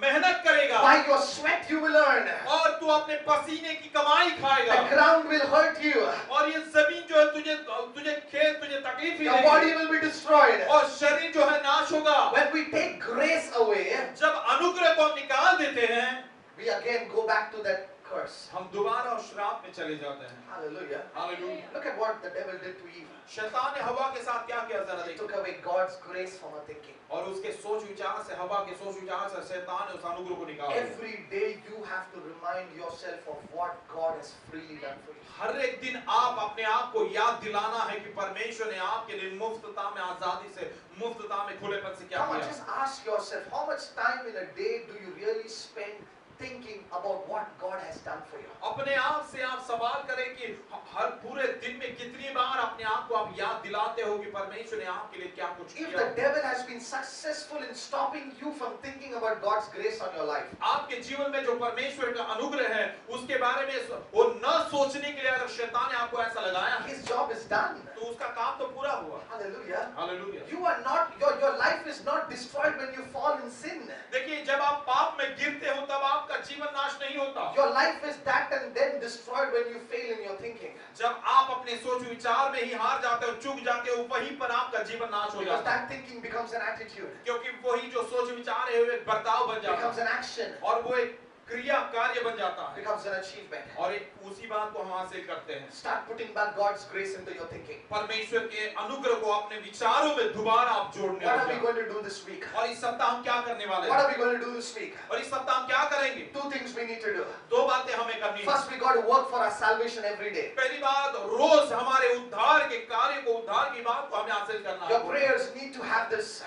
[SPEAKER 2] मेहनत करेगा,
[SPEAKER 1] By your sweat you will earn.
[SPEAKER 2] और तू अपने पसीने की कमाई खाएगा,
[SPEAKER 1] The ground will hurt you.
[SPEAKER 2] और ये जमीन जो है तुझे तुझे खेल, तुझे तकलीफ ही
[SPEAKER 1] Your
[SPEAKER 2] देगी,
[SPEAKER 1] body will be destroyed.
[SPEAKER 2] और शरीर जो है नाश होगा।
[SPEAKER 1] When we take grace away,
[SPEAKER 2] जब अनुग्रह को हम निकाल देते हैं,
[SPEAKER 1] we again go back to that curse.
[SPEAKER 2] हम दोबारा उस श्राप में चले जाते हैं।
[SPEAKER 1] Hallelujah.
[SPEAKER 2] Hallelujah.
[SPEAKER 1] Look at what the devil did to Eve.
[SPEAKER 2] शैतान ने हवा के साथ क्या किया, जरा
[SPEAKER 1] He
[SPEAKER 2] देखिए।
[SPEAKER 1] took away God's grace from her thinking.
[SPEAKER 2] और उसके सोच विचार से, हवा के सोच विचार से शैतान ने उस अनुग्रह को निकाल दिया।
[SPEAKER 1] Every day you have to remind yourself of what God has freely done for you.
[SPEAKER 2] हर एक दिन आप अपने आप को याद दिलाना है कि परमेश्वर ने आपके लिए मुफ्तता में, आजादी से, मुफ्तता में, खुलेपन से क्या
[SPEAKER 1] Come on,
[SPEAKER 2] किया।
[SPEAKER 1] just ask yourself, how much time in a day do you really spend thinking about what God has done for you?
[SPEAKER 2] अपने आप से आप सवाल करें कि हर पूरे दिन में कितनी बार अपने आप को आप याद दिलाते हो कि परमेश्वर ने आपके लिए क्या कुछ
[SPEAKER 1] If
[SPEAKER 2] किया।
[SPEAKER 1] the devil has been successful in stopping you from thinking about God's grace on your life,
[SPEAKER 2] आपके जीवन में जो परमेश्वर का अनुग्रह है उसके बारे में वो न सोचने के लिए अगर शैतान ने आपको ऐसा लगाया है,
[SPEAKER 1] his job is done.
[SPEAKER 2] तो उसका काम तो पूरा हुआ।
[SPEAKER 1] Hallelujah.
[SPEAKER 2] Hallelujah.
[SPEAKER 1] You are not, your life is not destroyed when you fall in sin.
[SPEAKER 2] देखिए जब आप पाप में गिरते हो तब आपका जीवन नाश नहीं होता।
[SPEAKER 1] Your life is that and then destroyed when you fail in your thinking.
[SPEAKER 2] जब आप अपने सोच विचार में ही हार जाते हो, चूक जाते हो, वहीं पर आपका जीवन नाश हो
[SPEAKER 1] Because
[SPEAKER 2] जाता है।
[SPEAKER 1] that thinking becomes an attitude,
[SPEAKER 2] क्योंकि वही जो सोच विचार है वो एक बर्ताव बन जाता
[SPEAKER 1] becomes
[SPEAKER 2] है,
[SPEAKER 1] an action,
[SPEAKER 2] और वो एक क्रिया कार्य बन जाता है,
[SPEAKER 1] becomes an achievement.
[SPEAKER 2] और एक उसी बात को हम हासिल करते हैं।
[SPEAKER 1] Start putting back God's grace into your thinking.
[SPEAKER 2] परमेश्वर के अनुग्रह को अपने विचारों में दोबारा आप जोड़ने
[SPEAKER 1] What are
[SPEAKER 2] लग
[SPEAKER 1] we
[SPEAKER 2] जाओ।
[SPEAKER 1] going to do this week?
[SPEAKER 2] और इस सप्ताह हम क्या करने वाले
[SPEAKER 1] What
[SPEAKER 2] हैं?
[SPEAKER 1] are we going to do this week?
[SPEAKER 2] और इस सप्ताह हम क्या करेंगे?
[SPEAKER 1] Two things we need to do.
[SPEAKER 2] दो बातें हमें करनी है।
[SPEAKER 1] First, we got to work for our salvation every day.
[SPEAKER 2] पहली बात, रोज हमारे उद्धार के कार्य को, उद्धार की बात को हमें हासिल करना
[SPEAKER 1] Your
[SPEAKER 2] है।
[SPEAKER 1] prayers need to have this.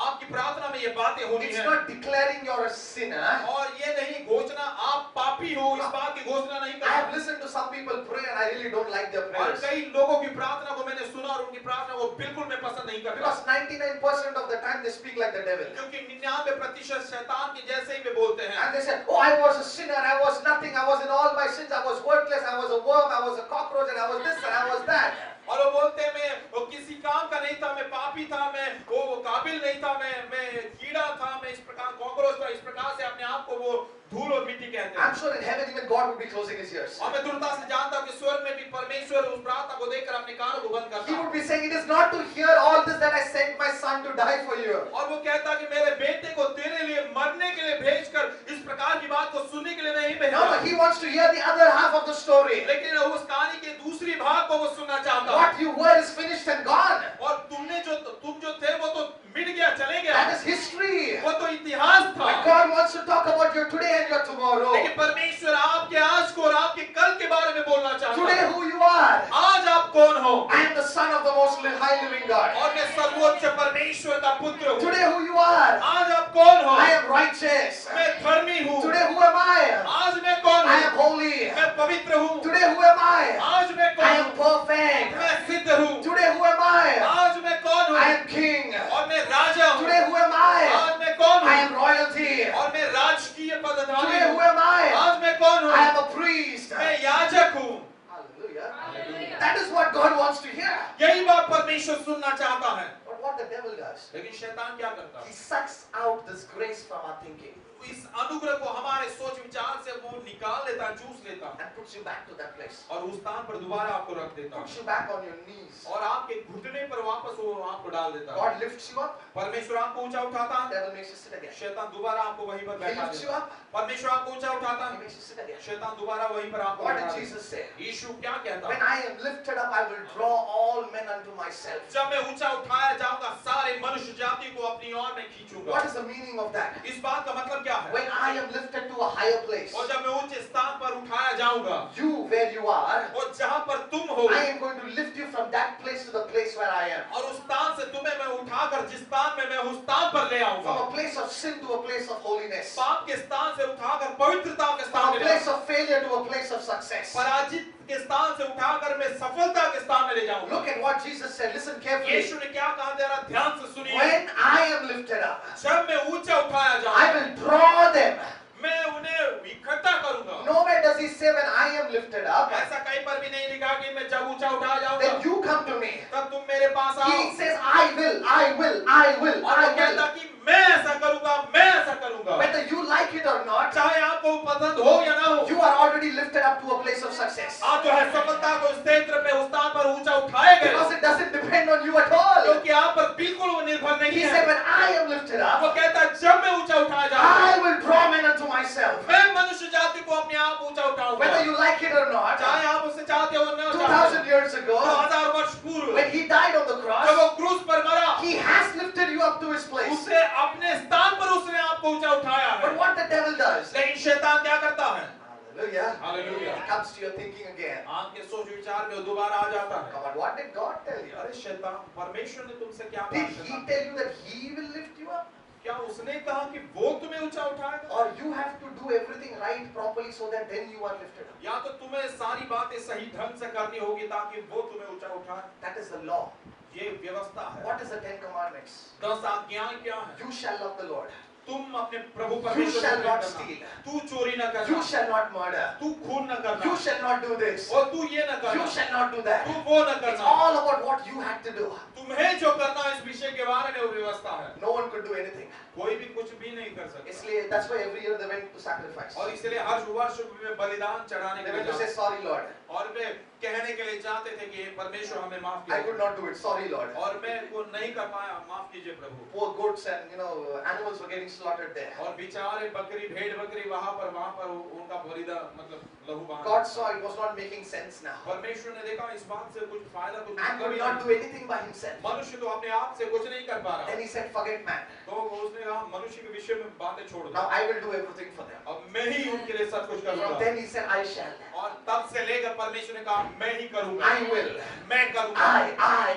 [SPEAKER 2] आपकी प्रार्थना में ये बातें होनी
[SPEAKER 1] It's
[SPEAKER 2] है,
[SPEAKER 1] not declaring you're a sinner.
[SPEAKER 2] और ये नहीं घोषणा आप पापी हो, इस बात की घोषणा नहीं
[SPEAKER 1] I have
[SPEAKER 2] करना।
[SPEAKER 1] listened to some people pray and I really don't like their
[SPEAKER 2] और
[SPEAKER 1] prayers.
[SPEAKER 2] कई लोगों की प्रार्थना को मैंने सुना और उनकी प्रार्थना को बिल्कुल मैं पसंद नहीं करता,
[SPEAKER 1] Because 99% of the time they speak like the devil.
[SPEAKER 2] क्योंकि 99% शैतान के जैसे ही वे बोलते हैं।
[SPEAKER 1] And they say, oh, I was a sinner, I was nothing, I was in all my sins, I was worthless, I was a worm, I was a cockroach, and I was this and I was that.
[SPEAKER 2] और वो बोलते हैं मैं वो किसी काम का नहीं था, मैं पापी था, मैं वो काबिल नहीं था, मैं कीड़ा था, मैं इस प्रकार कॉकरोच था, इस प्रकार से अपने आप को वो धूल और मिट्टी कहते हैं।
[SPEAKER 1] I'm sure in heaven even God would be closing his ears.
[SPEAKER 2] और मैं दृढ़ता से जानता हूं कि स्वर्ग में भी परमेश्वर उस प्रार्थना को देखकर अपने कानों को बंद करता
[SPEAKER 1] He
[SPEAKER 2] है।
[SPEAKER 1] would be saying, it is not to hear all this that I sent my son to die for you.
[SPEAKER 2] और वो कहता कि मेरे बेटे को तेरे लिए मरने के लिए भेजकर इस प्रकार की बात को सुनने के लिए नहीं भेजा।
[SPEAKER 1] No, he wants to hear the other half of the story.
[SPEAKER 2] लेकिन उस कहानी के दूसरी भाग को वो सुनना चाहता है।
[SPEAKER 1] What you were is finished and gone.
[SPEAKER 2] और तुम जो थे वो तो मिट गया, चले गया,
[SPEAKER 1] That is history.
[SPEAKER 2] वो तो इतिहास था।
[SPEAKER 1] But God wants to talk about your today and your tomorrow.
[SPEAKER 2] लेकिन परमेश्वर आपके आज को और आपके कल के बारे में बोलना चाहता
[SPEAKER 1] Today
[SPEAKER 2] है।
[SPEAKER 1] who you are.
[SPEAKER 2] आज आप कौन हो?
[SPEAKER 1] I am the son of the most high living God.
[SPEAKER 2] और मैं सर्वोच्च परमेश्वर का पुत्र हूँ।
[SPEAKER 1] Today who you are.
[SPEAKER 2] आज आप कौन हो?
[SPEAKER 1] I am righteous.
[SPEAKER 2] मैं धर्मी हूँ।
[SPEAKER 1] Today who am I?
[SPEAKER 2] आज मैं कौन
[SPEAKER 1] I
[SPEAKER 2] हूँ?
[SPEAKER 1] am holy.
[SPEAKER 2] मैं पवित्र हूँ।
[SPEAKER 1] Today who am I?
[SPEAKER 2] आज मैं
[SPEAKER 1] I
[SPEAKER 2] कौन
[SPEAKER 1] am
[SPEAKER 2] हूँ?
[SPEAKER 1] perfect.
[SPEAKER 2] मैं सिद्ध हूँ।
[SPEAKER 1] Today who am I?
[SPEAKER 2] आज मैं कौन हूँ?
[SPEAKER 1] I am king.
[SPEAKER 2] और मैं राजा हूँ।
[SPEAKER 1] Today who am I?
[SPEAKER 2] आज मैं कौन
[SPEAKER 1] I
[SPEAKER 2] हूँ?
[SPEAKER 1] am royalty.
[SPEAKER 2] और मैं राजकीय पदधारी
[SPEAKER 1] Today
[SPEAKER 2] हूँ।
[SPEAKER 1] who am I?
[SPEAKER 2] आज मैं कौन हूँ?
[SPEAKER 1] I am a
[SPEAKER 2] परमेश्वर सुनना चाहता है।
[SPEAKER 1] But what the devil does,
[SPEAKER 2] लेकिन शैतान क्या करता
[SPEAKER 1] he
[SPEAKER 2] है?
[SPEAKER 1] sucks out this grace from our thinking
[SPEAKER 2] इस अनुग्रह को हमारे सोच विचार से वो निकाल लेता है, चूस लेता है
[SPEAKER 1] and puts you back to that place.
[SPEAKER 2] और उस स्थान पर दोबारा आपको रख देता
[SPEAKER 1] Puts
[SPEAKER 2] है
[SPEAKER 1] you back on your knees.
[SPEAKER 2] और आपके घुटने पर वापस वो आपको डाल देता है।
[SPEAKER 1] God lifts you up,
[SPEAKER 2] परमेश्वर आपको ऊंचा उठाता है,
[SPEAKER 1] devil makes you sit again.
[SPEAKER 2] शैतान दोबारा आपको वहीं पर
[SPEAKER 1] He
[SPEAKER 2] बैठा
[SPEAKER 1] lifts you
[SPEAKER 2] देता है।
[SPEAKER 1] up,
[SPEAKER 2] परमेश्वर आपको ऊंचा उठाता
[SPEAKER 1] he
[SPEAKER 2] है,
[SPEAKER 1] makes you sit again.
[SPEAKER 2] शैतान दोबारा वहीं पर आपको
[SPEAKER 1] What
[SPEAKER 2] बैठा
[SPEAKER 1] did
[SPEAKER 2] देता
[SPEAKER 1] Jesus
[SPEAKER 2] है।
[SPEAKER 1] say?
[SPEAKER 2] यीशु क्या कहता
[SPEAKER 1] When
[SPEAKER 2] है?
[SPEAKER 1] I am lifted up, I will draw all men unto myself.
[SPEAKER 2] जब मैं ऊंचा उठाया जाऊंगा सारे मनुष्य जाति को अपनी ओर में खींचूंगा।
[SPEAKER 1] What is the meaning of that?
[SPEAKER 2] इस बात का मतलब क्या है?
[SPEAKER 1] When I am lifted to a higher place,
[SPEAKER 2] और जब मैं ऊंचे स्थान पर उठाया जाऊंगा
[SPEAKER 1] you where you are,
[SPEAKER 2] और जहां पर तुम हो
[SPEAKER 1] I am going to lift you from that place to the place where I am.
[SPEAKER 2] और उस स्थान से तुम्हें मैं उठाकर जिस स्थान में मैं उस स्थान पर ले आऊंगा,
[SPEAKER 1] From a place of sin to a place of holiness.
[SPEAKER 2] पाप के स्थान से उठाकर पवित्रता के स्थान
[SPEAKER 1] From
[SPEAKER 2] में
[SPEAKER 1] a
[SPEAKER 2] ले
[SPEAKER 1] place
[SPEAKER 2] आऊंगा,
[SPEAKER 1] of failure to a place of success.
[SPEAKER 2] पराजित के स्थान से उठाकर मैं सफलता के स्थान में ले जाऊंगा।
[SPEAKER 1] Look at what Jesus said. Listen carefully.
[SPEAKER 2] यीशु ने क्या कहा जरा ध्यान से सुनिए।
[SPEAKER 1] When I am lifted up,
[SPEAKER 2] जब मैं ऊंचा उठाया
[SPEAKER 1] I
[SPEAKER 2] जाऊंगा
[SPEAKER 1] will draw them.
[SPEAKER 2] मैं उन्हें इकट्ठा करूंगा।
[SPEAKER 1] Nowhere does he say when I am lifted up,
[SPEAKER 2] ऐसा कहीं पर भी नहीं लिखा कि मैं जब ऊंचा उठाया जाऊंगा
[SPEAKER 1] then you come to me.
[SPEAKER 2] तब तुम मेरे पास आओ।
[SPEAKER 1] He says, I will, I will, I will,
[SPEAKER 2] और
[SPEAKER 1] I
[SPEAKER 2] वो कहता
[SPEAKER 1] will.
[SPEAKER 2] कि मैं ऐसा करूंगा, मैं ऐसा करूंगा।
[SPEAKER 1] Whether you like it or not,
[SPEAKER 2] चाहे आपको पसंद हो या ना हो,
[SPEAKER 1] you are already lifted up to a place of success.
[SPEAKER 2] आप जो है सफलता को उस क्षेत्र पे उस स्थान पर ऊंचा उठाए गए,
[SPEAKER 1] Because it doesn't depend on you at all.
[SPEAKER 2] क्योंकि आप पर बिल्कुल वो निर्भर नहीं
[SPEAKER 1] He
[SPEAKER 2] है।
[SPEAKER 1] said, when I am lifted
[SPEAKER 2] वो
[SPEAKER 1] up,
[SPEAKER 2] कहता है जब मैं ऊंचा उठाया जाऊंगा,
[SPEAKER 1] I will draw men unto myself.
[SPEAKER 2] मैं मनुष्य जाति को अपने आप ऊंचा उठाऊंगा।
[SPEAKER 1] Whether you like it or not,
[SPEAKER 2] चाहे आप उसे चाहते हो ना
[SPEAKER 1] 2000
[SPEAKER 2] चाहते
[SPEAKER 1] years
[SPEAKER 2] हो,
[SPEAKER 1] ago,
[SPEAKER 2] 2000 वर्ष पूर्व
[SPEAKER 1] when he died on the
[SPEAKER 2] जब
[SPEAKER 1] cross,
[SPEAKER 2] वो क्रूस पर मरा,
[SPEAKER 1] he has lifted you up to his place.
[SPEAKER 2] उसे अपने स्थान पर उसने आपको ऊंचा उठाया है।
[SPEAKER 1] But what the devil does,
[SPEAKER 2] लेकिन शैतान क्या करता है?
[SPEAKER 1] hallelujah,
[SPEAKER 2] hallelujah.
[SPEAKER 1] he comes to your thinking again.
[SPEAKER 2] आपके सोच विचार में दोबारा आ जाता है।
[SPEAKER 1] Come on, what did God tell you?
[SPEAKER 2] अरे शैतान, परमेश्वर ने तुमसे क्या
[SPEAKER 1] Did
[SPEAKER 2] कहा?
[SPEAKER 1] he tell you that he will lift you up?
[SPEAKER 2] क्या उसने कहा कि वो तुम्हें ऊंचा उठाएगा?
[SPEAKER 1] Or you have to do everything right properly so that then you are lifted up?
[SPEAKER 2] या तो तुम्हें सारी बातें सही ढंग से करनी होगी ताकि वो तुम्हें ऊंचा उठाए।
[SPEAKER 1] That is the law.
[SPEAKER 2] ये व्यवस्था है।
[SPEAKER 1] What is the 10 commandments?
[SPEAKER 2] 10 आज्ञाएं क्या हैं?
[SPEAKER 1] You shall love the Lord.
[SPEAKER 2] तुम अपने प्रभु
[SPEAKER 1] You
[SPEAKER 2] परमेश्वर
[SPEAKER 1] shall
[SPEAKER 2] को
[SPEAKER 1] not
[SPEAKER 2] प्रेम करना।
[SPEAKER 1] steal.
[SPEAKER 2] तू चोरी न
[SPEAKER 1] You
[SPEAKER 2] करना।
[SPEAKER 1] shall not murder.
[SPEAKER 2] तू खून न करना।
[SPEAKER 1] You shall not do this.
[SPEAKER 2] और तू ये न करना।
[SPEAKER 1] You shall not do that.
[SPEAKER 2] तू वो न
[SPEAKER 1] It's
[SPEAKER 2] करना।
[SPEAKER 1] all about what you had to do.
[SPEAKER 2] तुम्हें जो करना है इस विषय के बारे में वो व्यवस्था है।
[SPEAKER 1] No one could do anything.
[SPEAKER 2] कोई भी कुछ भी नहीं कर सकता।
[SPEAKER 1] इसलिए that's why every year they went to sacrifice.
[SPEAKER 2] और इसलिए हर वर्ष में बलिदान चढ़ाने
[SPEAKER 1] They
[SPEAKER 2] के
[SPEAKER 1] went to say
[SPEAKER 2] लिए
[SPEAKER 1] sorry Lord.
[SPEAKER 2] और वे कहने के लिए चाहते थे कि परमेश्वर हमें माफ
[SPEAKER 1] I could
[SPEAKER 2] कीजिए।
[SPEAKER 1] not do it. Sorry Lord.
[SPEAKER 2] और मैं वो नहीं कर पाया, माफ कीजिए प्रभु।
[SPEAKER 1] Poor goats and animals were getting slaughtered there.
[SPEAKER 2] और बेचारे बकरी भेड़ बकरी वहां पर उनका बलिदान मतलब लहू बहा।
[SPEAKER 1] God saw it was not making sense now.
[SPEAKER 2] परमेश्वर ने देखा इस बात से कुछ फायदा कुछ
[SPEAKER 1] Man could
[SPEAKER 2] मतलब
[SPEAKER 1] not
[SPEAKER 2] नहीं।
[SPEAKER 1] do anything by himself.
[SPEAKER 2] मनुष्य तो अपने आप से कुछ नहीं कर पा
[SPEAKER 1] Then
[SPEAKER 2] रहा।
[SPEAKER 1] he said, forget man.
[SPEAKER 2] तो उसने कहा मनुष्य के विषय में बातें छोड़ दो।
[SPEAKER 1] Now I will do everything for them.
[SPEAKER 2] अब मैं ही उनके लिए सब कुछ
[SPEAKER 1] From
[SPEAKER 2] करूंगा।
[SPEAKER 1] then he said, I shall.
[SPEAKER 2] और तब से लेकर परमेश्वर ने कहा मैं ही करूंगा।
[SPEAKER 1] I will.
[SPEAKER 2] मैं करूंगा।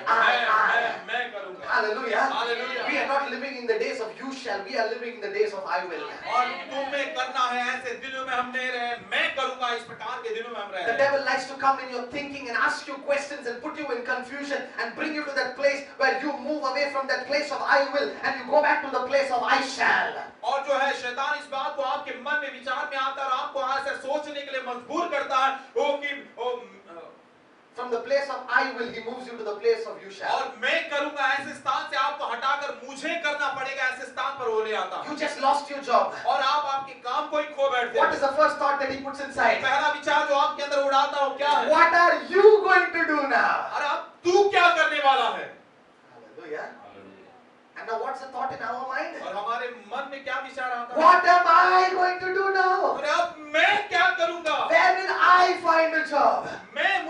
[SPEAKER 2] मैं करूंगा।
[SPEAKER 1] Hallelujah.
[SPEAKER 2] Hallelujah.
[SPEAKER 1] We are not living in the days of you shall. We are living in the days of I will.
[SPEAKER 2] और तुम्हें करना है ऐसे दिनों में हम नहीं रहे, मैं करूंगा इस प्रकार के दिनों में हम रह
[SPEAKER 1] The
[SPEAKER 2] रहे हैं।
[SPEAKER 1] devil likes to come in your thinking and ask you questions and put you in confusion and bring you to that place where you move away from that place of I will and you go back to the place of I shall.
[SPEAKER 2] और जो है शैतान इस बात को आपके मन में विचार में आता है और आपको ऐसे सोचने के लिए मजबूर करता है वो कि
[SPEAKER 1] From the place of I will, he moves you to the place of you shall.
[SPEAKER 2] और मैं करूंगा ऐसे स्थान से आपको हटाकर मुझे करना पड़ेगा ऐसे स्थान पर वो ले आता है।
[SPEAKER 1] You just lost your job.
[SPEAKER 2] और आप आपके काम को ही खो बैठते
[SPEAKER 1] What
[SPEAKER 2] हैं।
[SPEAKER 1] is the first thought that he puts inside?
[SPEAKER 2] पहला विचार जो आपके अंदर उड़ाता हो क्या है?
[SPEAKER 1] What are you going to do now?
[SPEAKER 2] अरे अब तू क्या करने वाला है?
[SPEAKER 1] Hallelujah. And now what's the thought in our mind?
[SPEAKER 2] और हमारे मन में क्या विचार आता है?
[SPEAKER 1] What am I going to do now?
[SPEAKER 2] अरे अब मैं क्या करूंगा?
[SPEAKER 1] Where will I find a job?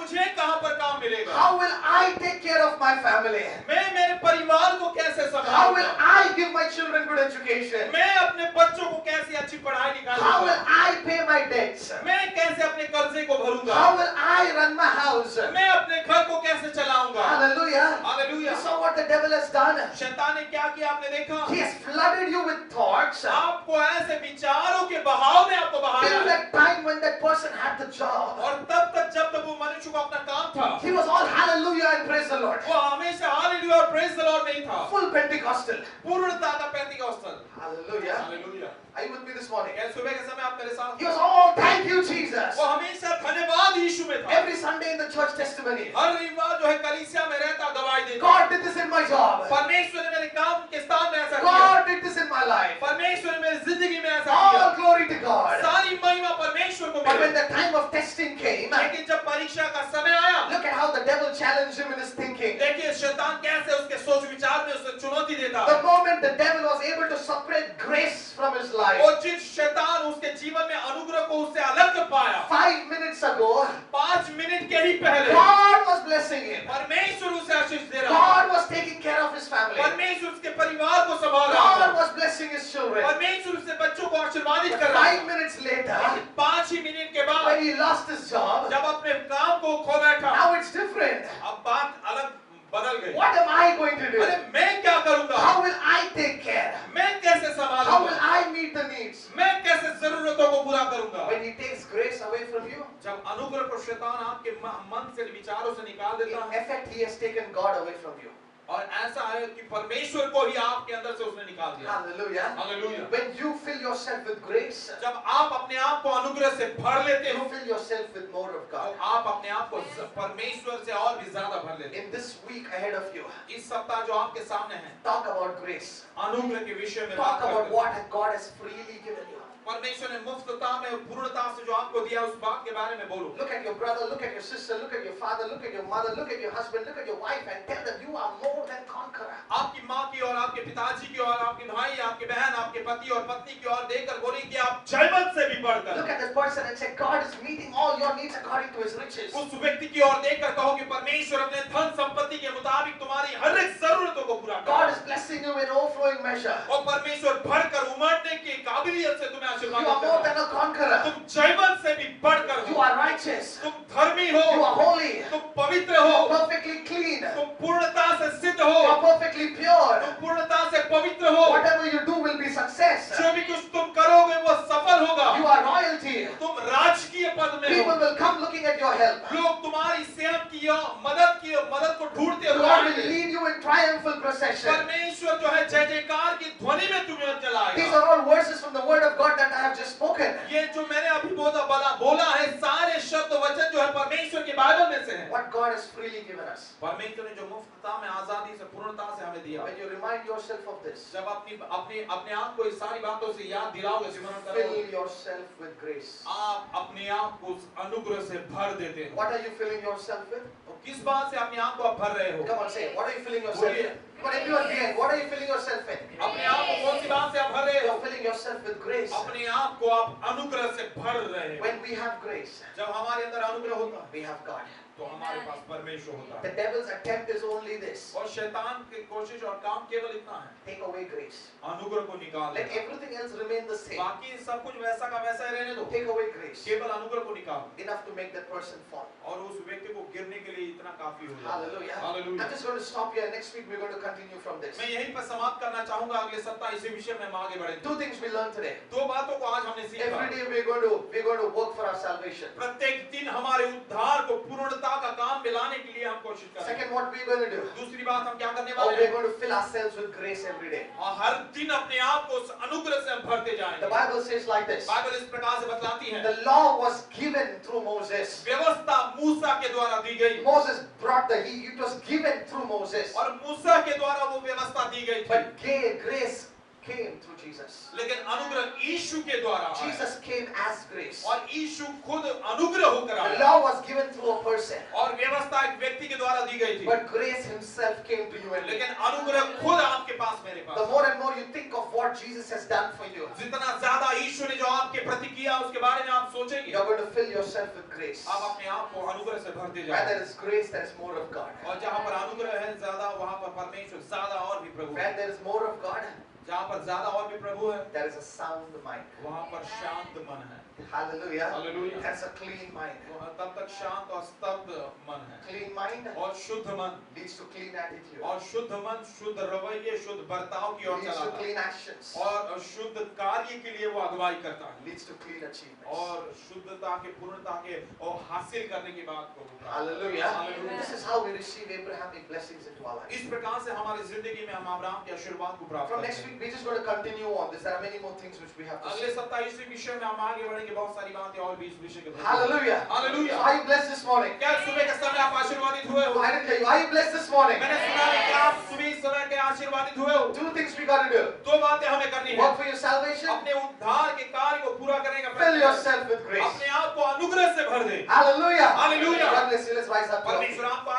[SPEAKER 2] मुझे कहां पर काम मिलेगा?
[SPEAKER 1] How will I take care of my family?
[SPEAKER 2] मैं मेरे परिवार को कैसे
[SPEAKER 1] How will
[SPEAKER 2] संभालूंगा?
[SPEAKER 1] I give my children good education?
[SPEAKER 2] मैं अपने बच्चों को कैसे अच्छी पढ़ाई
[SPEAKER 1] How will
[SPEAKER 2] निकालूंगा?
[SPEAKER 1] I pay my debts?
[SPEAKER 2] मैं कैसे अपने कर्जे को भरूंगा?
[SPEAKER 1] How will I run my house?
[SPEAKER 2] मैं अपने घर को कैसे चलाऊंगा?
[SPEAKER 1] Hallelujah.
[SPEAKER 2] Hallelujah.
[SPEAKER 1] You saw what the devil has done?
[SPEAKER 2] शैतान ने क्या किया आपने देखा?
[SPEAKER 1] He has flooded you with thoughts
[SPEAKER 2] आपको ऐसे विचारों के बहाव में आपको बहाया
[SPEAKER 1] till
[SPEAKER 2] है।
[SPEAKER 1] that time when that person had the job.
[SPEAKER 2] और तब तक जब तक वो मनुष्य को अपना काम था,
[SPEAKER 1] He was all hallelujah and praise the Lord.
[SPEAKER 2] वो हमेशा हालेलुया और प्रेज द लॉर्ड नहीं था।
[SPEAKER 1] Full Pentecostal.
[SPEAKER 2] पूर्णता का Pentecostal.
[SPEAKER 1] Hallelujah.
[SPEAKER 2] Hallelujah.
[SPEAKER 1] Are you with me this morning?
[SPEAKER 2] क्या सुबह के समय आप मेरे साथ?
[SPEAKER 1] He was all thank you Jesus.
[SPEAKER 2] वो हमेशा धन्यवाद यीशु में था।
[SPEAKER 1] Every Sunday in the church testimony.
[SPEAKER 2] हर रविवार जो है कलीसिया में रहता गवाही देता।
[SPEAKER 1] God did But
[SPEAKER 2] थे।
[SPEAKER 1] when the time of testing came,
[SPEAKER 2] लेकिन जब परीक्षा का समय आया,
[SPEAKER 1] look at how the devil challenged him in his thinking.
[SPEAKER 2] देखिए शैतान कैसे उसके सोच विचार में उसे चुनौती देता
[SPEAKER 1] The
[SPEAKER 2] है।
[SPEAKER 1] moment the devil was able to separate grace from his life,
[SPEAKER 2] और जिस शैतान उसके जीवन में अनुग्रह को उससे अलग कर पाया,
[SPEAKER 1] 5 minutes ago,
[SPEAKER 2] 5 मिनट के ही पहले
[SPEAKER 1] God was blessing him.
[SPEAKER 2] परमेश्वर उसे आशीष दे रहा है।
[SPEAKER 1] God was taking care of his family.
[SPEAKER 2] परमेश्वर उसके परिवार को संभाल रहा
[SPEAKER 1] God
[SPEAKER 2] है।
[SPEAKER 1] was blessing his children.
[SPEAKER 2] परमेश्वर उसके बच्चों को आशीर्वादित
[SPEAKER 1] But
[SPEAKER 2] कर रहा
[SPEAKER 1] 5
[SPEAKER 2] है।
[SPEAKER 1] minutes later,
[SPEAKER 2] 5 ही मिनट के बाद
[SPEAKER 1] when he lost his job,
[SPEAKER 2] जब अपने काम को खो बैठा,
[SPEAKER 1] now it's different.
[SPEAKER 2] अब बात अलग बदल गई।
[SPEAKER 1] What am I going to do?
[SPEAKER 2] अरे मैं क्या करूंगा?
[SPEAKER 1] How will I take care?
[SPEAKER 2] मैं कैसे
[SPEAKER 1] How will
[SPEAKER 2] संभालूंगा?
[SPEAKER 1] I meet the needs?
[SPEAKER 2] मैं कैसे जरूरतों को पूरा करूंगा?
[SPEAKER 1] When he takes grace away from you,
[SPEAKER 2] जब अनुग्रह को शैतान आपके मन से विचारों से निकाल देता
[SPEAKER 1] in
[SPEAKER 2] है,
[SPEAKER 1] effect he has taken God away from you.
[SPEAKER 2] और ऐसा है कि परमेश्वर को ही आपके अंदर से उसने निकाल दिया।
[SPEAKER 1] Hallelujah.
[SPEAKER 2] Hallelujah.
[SPEAKER 1] When you fill yourself with grace,
[SPEAKER 2] जब आप अपने आप को अनुग्रह से भर लेते
[SPEAKER 1] you
[SPEAKER 2] हो,
[SPEAKER 1] fill yourself with more of
[SPEAKER 2] तो
[SPEAKER 1] God.
[SPEAKER 2] आप अपने आप को परमेश्वर से और भी ज्यादा भर लेते
[SPEAKER 1] In this week ahead of you,
[SPEAKER 2] हो। इस सप्ताह जो आपके सामने है,
[SPEAKER 1] talk about grace.
[SPEAKER 2] अनुग्रह के विषय में
[SPEAKER 1] Talk
[SPEAKER 2] बात
[SPEAKER 1] about
[SPEAKER 2] करते हैं।
[SPEAKER 1] what God has freely given you.
[SPEAKER 2] परमेश्वर ने मुफ्तता में और पूर्णता से जो आपको दिया उस बात के बारे में बोलो।
[SPEAKER 1] Look at your brother, look at your sister, look at your father, look at your mother, look at your husband, look at your wife, and tell them you are more than conqueror.
[SPEAKER 2] आपकी माँ की और आपके पिताजी की और आपके भाई, आपके बहन, आपके पति और पत्नी की और देखकर बोली कि आप जयवंत से भी बढ़कर।
[SPEAKER 1] Look at this person and say, God is meeting all your needs according to his riches.
[SPEAKER 2] उस व्यक्ति की ओर देखकर कहो कि परमेश्वर अपने धन संपत्ति के मुताबिक तुम्हारी हर एक जरूरतों को पूरा कर
[SPEAKER 1] God is blessing you in overflowing measure.
[SPEAKER 2] और परमेश्वर भरकर उमड़ने की काबिलियत से तुम्हें
[SPEAKER 1] You
[SPEAKER 2] आशीर्वाद
[SPEAKER 1] are
[SPEAKER 2] देता
[SPEAKER 1] more
[SPEAKER 2] है।
[SPEAKER 1] than a conqueror.
[SPEAKER 2] तुम जयवंत से भी बढ़कर
[SPEAKER 1] You
[SPEAKER 2] हो।
[SPEAKER 1] are righteous.
[SPEAKER 2] तुम धर्मी हो,
[SPEAKER 1] You are holy.
[SPEAKER 2] तुम पवित्र
[SPEAKER 1] You
[SPEAKER 2] हो,
[SPEAKER 1] are perfectly clean.
[SPEAKER 2] तुम पूर्णता से सिद्ध
[SPEAKER 1] You
[SPEAKER 2] हो,
[SPEAKER 1] are perfectly pure.
[SPEAKER 2] तुम पूर्णता से पवित्र हो।
[SPEAKER 1] Whatever you do will be success.
[SPEAKER 2] जो भी कुछ तुम करोगे वो सफल होगा।
[SPEAKER 1] You are royalty.
[SPEAKER 2] तुम राजकीय पद में
[SPEAKER 1] People
[SPEAKER 2] हो।
[SPEAKER 1] will come looking at your help.
[SPEAKER 2] लोग तुम्हारी सेवा की मदद को ढूंढते
[SPEAKER 1] The
[SPEAKER 2] हुए
[SPEAKER 1] Lord will
[SPEAKER 2] आएंगे।
[SPEAKER 1] lead you in triumphal procession.
[SPEAKER 2] परमेश्वर जो है जय जयकार की ध्वनि में तुम्हें
[SPEAKER 1] These
[SPEAKER 2] चलाएगा।
[SPEAKER 1] are all verses from the Word of God that I have just spoken.
[SPEAKER 2] ये जो मैंने अभी बोला है, सारे शब्द वचन जो है परमेश्वर की बाइबल में से हैं।
[SPEAKER 1] What God has freely given us.
[SPEAKER 2] परमेश्वर ने जो मुफ्तता में आजादी से पूर्णता से हमें दिया।
[SPEAKER 1] When you remind yourself of this,
[SPEAKER 2] जब अपने आप को इस सारी बातों से याद दिलाओगे, स्मरण
[SPEAKER 1] fill
[SPEAKER 2] करोगे,
[SPEAKER 1] yourself with grace.
[SPEAKER 2] आप अपने आप को उस अनुग्रह से भर देते हो।
[SPEAKER 1] What are you filling yourself with?
[SPEAKER 2] तो किस बात से अपने आप को आप भर रहे हो?
[SPEAKER 1] Come on, say it. What are you filling yourself with? Come on, everyone behind. What are you filling yourself with?
[SPEAKER 2] अपने आप को कौन सी बात से आप भर रहे हो?
[SPEAKER 1] You're filling yourself with grace.
[SPEAKER 2] अपने आप को आप अनुग्रह से भर रहे हो।
[SPEAKER 1] When we have grace,
[SPEAKER 2] जब हमारे अंदर अनुग्रह होता है,
[SPEAKER 1] we have God.
[SPEAKER 2] तो हमारे पास परमेश्वर होता
[SPEAKER 1] The
[SPEAKER 2] है।
[SPEAKER 1] devil's attempt is only this.
[SPEAKER 2] और शैतान की कोशिश और काम केवल इतना है,
[SPEAKER 1] Take away grace.
[SPEAKER 2] अनुग्रह को निकाल
[SPEAKER 1] Let
[SPEAKER 2] देना।
[SPEAKER 1] everything else remain the same.
[SPEAKER 2] बाकी सब कुछ वैसा का वैसा ही रहने दो,
[SPEAKER 1] Take away grace.
[SPEAKER 2] केवल अनुग्रह को निकाल
[SPEAKER 1] Enough to make that person fall.
[SPEAKER 2] और उस व्यक्ति को गिरने के लिए इतना काफी हो जाए।
[SPEAKER 1] Hallelujah.
[SPEAKER 2] Hallelujah.
[SPEAKER 1] I'm just going to stop here. Next week we're going to continue from this.
[SPEAKER 2] मैं यहीं पर समाप्त करना चाहूंगा। अगले सप्ताह इसी विषय में हम आगे बढ़ेंगे।
[SPEAKER 1] Two things we learned today.
[SPEAKER 2] दो बातों को आज हमने सीखा।
[SPEAKER 1] Every day we're going to work for our salvation.
[SPEAKER 2] प्रत्येक दिन हमारे उद्धार को पूर्णता का काम में लाने के लिए हम कोशिश करेंगे।
[SPEAKER 1] Second, what we're going to do?
[SPEAKER 2] दूसरी बात हम क्या करने
[SPEAKER 1] Oh,
[SPEAKER 2] वाले
[SPEAKER 1] we're
[SPEAKER 2] हैं?
[SPEAKER 1] going to fill ourselves with grace every day.
[SPEAKER 2] और हर दिन अपने आप को उस अनुग्रह से हम भरते
[SPEAKER 1] The
[SPEAKER 2] जाएंगे।
[SPEAKER 1] Bible says like this.
[SPEAKER 2] Bible इस प्रकार से बतलाती है,
[SPEAKER 1] The law was given through Moses.
[SPEAKER 2] व्यवस्था मूसा के द्वारा दी गई
[SPEAKER 1] Moses brought it was given through Moses.
[SPEAKER 2] और मूसा के द्वारा वो व्यवस्था दी गई थी।
[SPEAKER 1] But grace came through Jesus.
[SPEAKER 2] लेकिन अनुग्रह यीशु के द्वारा आया।
[SPEAKER 1] Jesus came as grace.
[SPEAKER 2] और यीशु खुद अनुग्रह होकर
[SPEAKER 1] The
[SPEAKER 2] आया
[SPEAKER 1] law was given through a person.
[SPEAKER 2] और व्यवस्था एक व्यक्ति के द्वारा दी गई थी।
[SPEAKER 1] But grace himself came to you and me.
[SPEAKER 2] लेकिन अनुग्रह खुद आपके पास, मेरे
[SPEAKER 1] The
[SPEAKER 2] pass.
[SPEAKER 1] more and more you think of what Jesus has done for you,
[SPEAKER 2] जितना ज्यादा यीशु ने जो आपके प्रति किया उसके बारे में आप सोचेंगे,
[SPEAKER 1] you're going to fill yourself with grace.
[SPEAKER 2] आप अपने आप को अनुग्रह से भरते
[SPEAKER 1] Where there
[SPEAKER 2] जाएंगे।
[SPEAKER 1] is grace, there is more of God.
[SPEAKER 2] और जहाँ पर अनुग्रह है ज्यादा, वहाँ पर परमेश्वर ज्यादा और भी प्रभु है।
[SPEAKER 1] Where there is more of God,
[SPEAKER 2] जहाँ पर ज्यादा और भी प्रभु है,
[SPEAKER 1] there is a sound mind.
[SPEAKER 2] वहाँ पर शांत मन है।
[SPEAKER 1] Hallelujah.
[SPEAKER 2] Hallelujah.
[SPEAKER 1] That's a clean mind.
[SPEAKER 2] तब तक शांत और स्तब्ध मन है।
[SPEAKER 1] Clean mind
[SPEAKER 2] और शुद्ध मन,
[SPEAKER 1] leads to clean attitude.
[SPEAKER 2] और शुद्ध मन शुद्ध रवैये, शुद्ध बर्ताव की ओर
[SPEAKER 1] Leads to
[SPEAKER 2] चलाता है।
[SPEAKER 1] clean actions.
[SPEAKER 2] और शुद्ध कार्य के लिए वो अगुवाई करता है।
[SPEAKER 1] Leads to clean achievements.
[SPEAKER 2] और शुद्धता के, पूर्णता के और हासिल करने की बात को।
[SPEAKER 1] Hallelujah.
[SPEAKER 2] Hallelujah.
[SPEAKER 1] This is how we receive Abrahamic blessings into our life.
[SPEAKER 2] इस प्रकार से हमारी जिंदगी में हम अब्राहम के आशीर्वाद को प्राप्त
[SPEAKER 1] From
[SPEAKER 2] करते
[SPEAKER 1] next
[SPEAKER 2] हैं।
[SPEAKER 1] week, we're just going to continue on this. There are many more things which we have to
[SPEAKER 2] अगले
[SPEAKER 1] say.
[SPEAKER 2] सप्ताह इसी विषय में हम आगे बढ़ेंगे। बहुत सारी बातें और भी इस विषय के।
[SPEAKER 1] Hallelujah.
[SPEAKER 2] Hallelujah.
[SPEAKER 1] So are you blessed this morning?
[SPEAKER 2] क्या सुबह के समय आप आशीर्वादित हुए हो?
[SPEAKER 1] Oh, I didn't hear you. Are you blessed this morning?
[SPEAKER 2] मैंने सुना है कि आप सुबह समय के आशीर्वादित हुए हो।
[SPEAKER 1] Two things we got to do.
[SPEAKER 2] दो बातें हमें करनी है।
[SPEAKER 1] Work for your salvation.
[SPEAKER 2] अपने उद्धार के कार्य को पूरा करने का
[SPEAKER 1] Fill yourself with grace.
[SPEAKER 2] अपने आप को अनुग्रह से भर दे।
[SPEAKER 1] Hallelujah.
[SPEAKER 2] Hallelujah.
[SPEAKER 1] God bless you. Let's rise up.
[SPEAKER 2] परमेश्वर आपको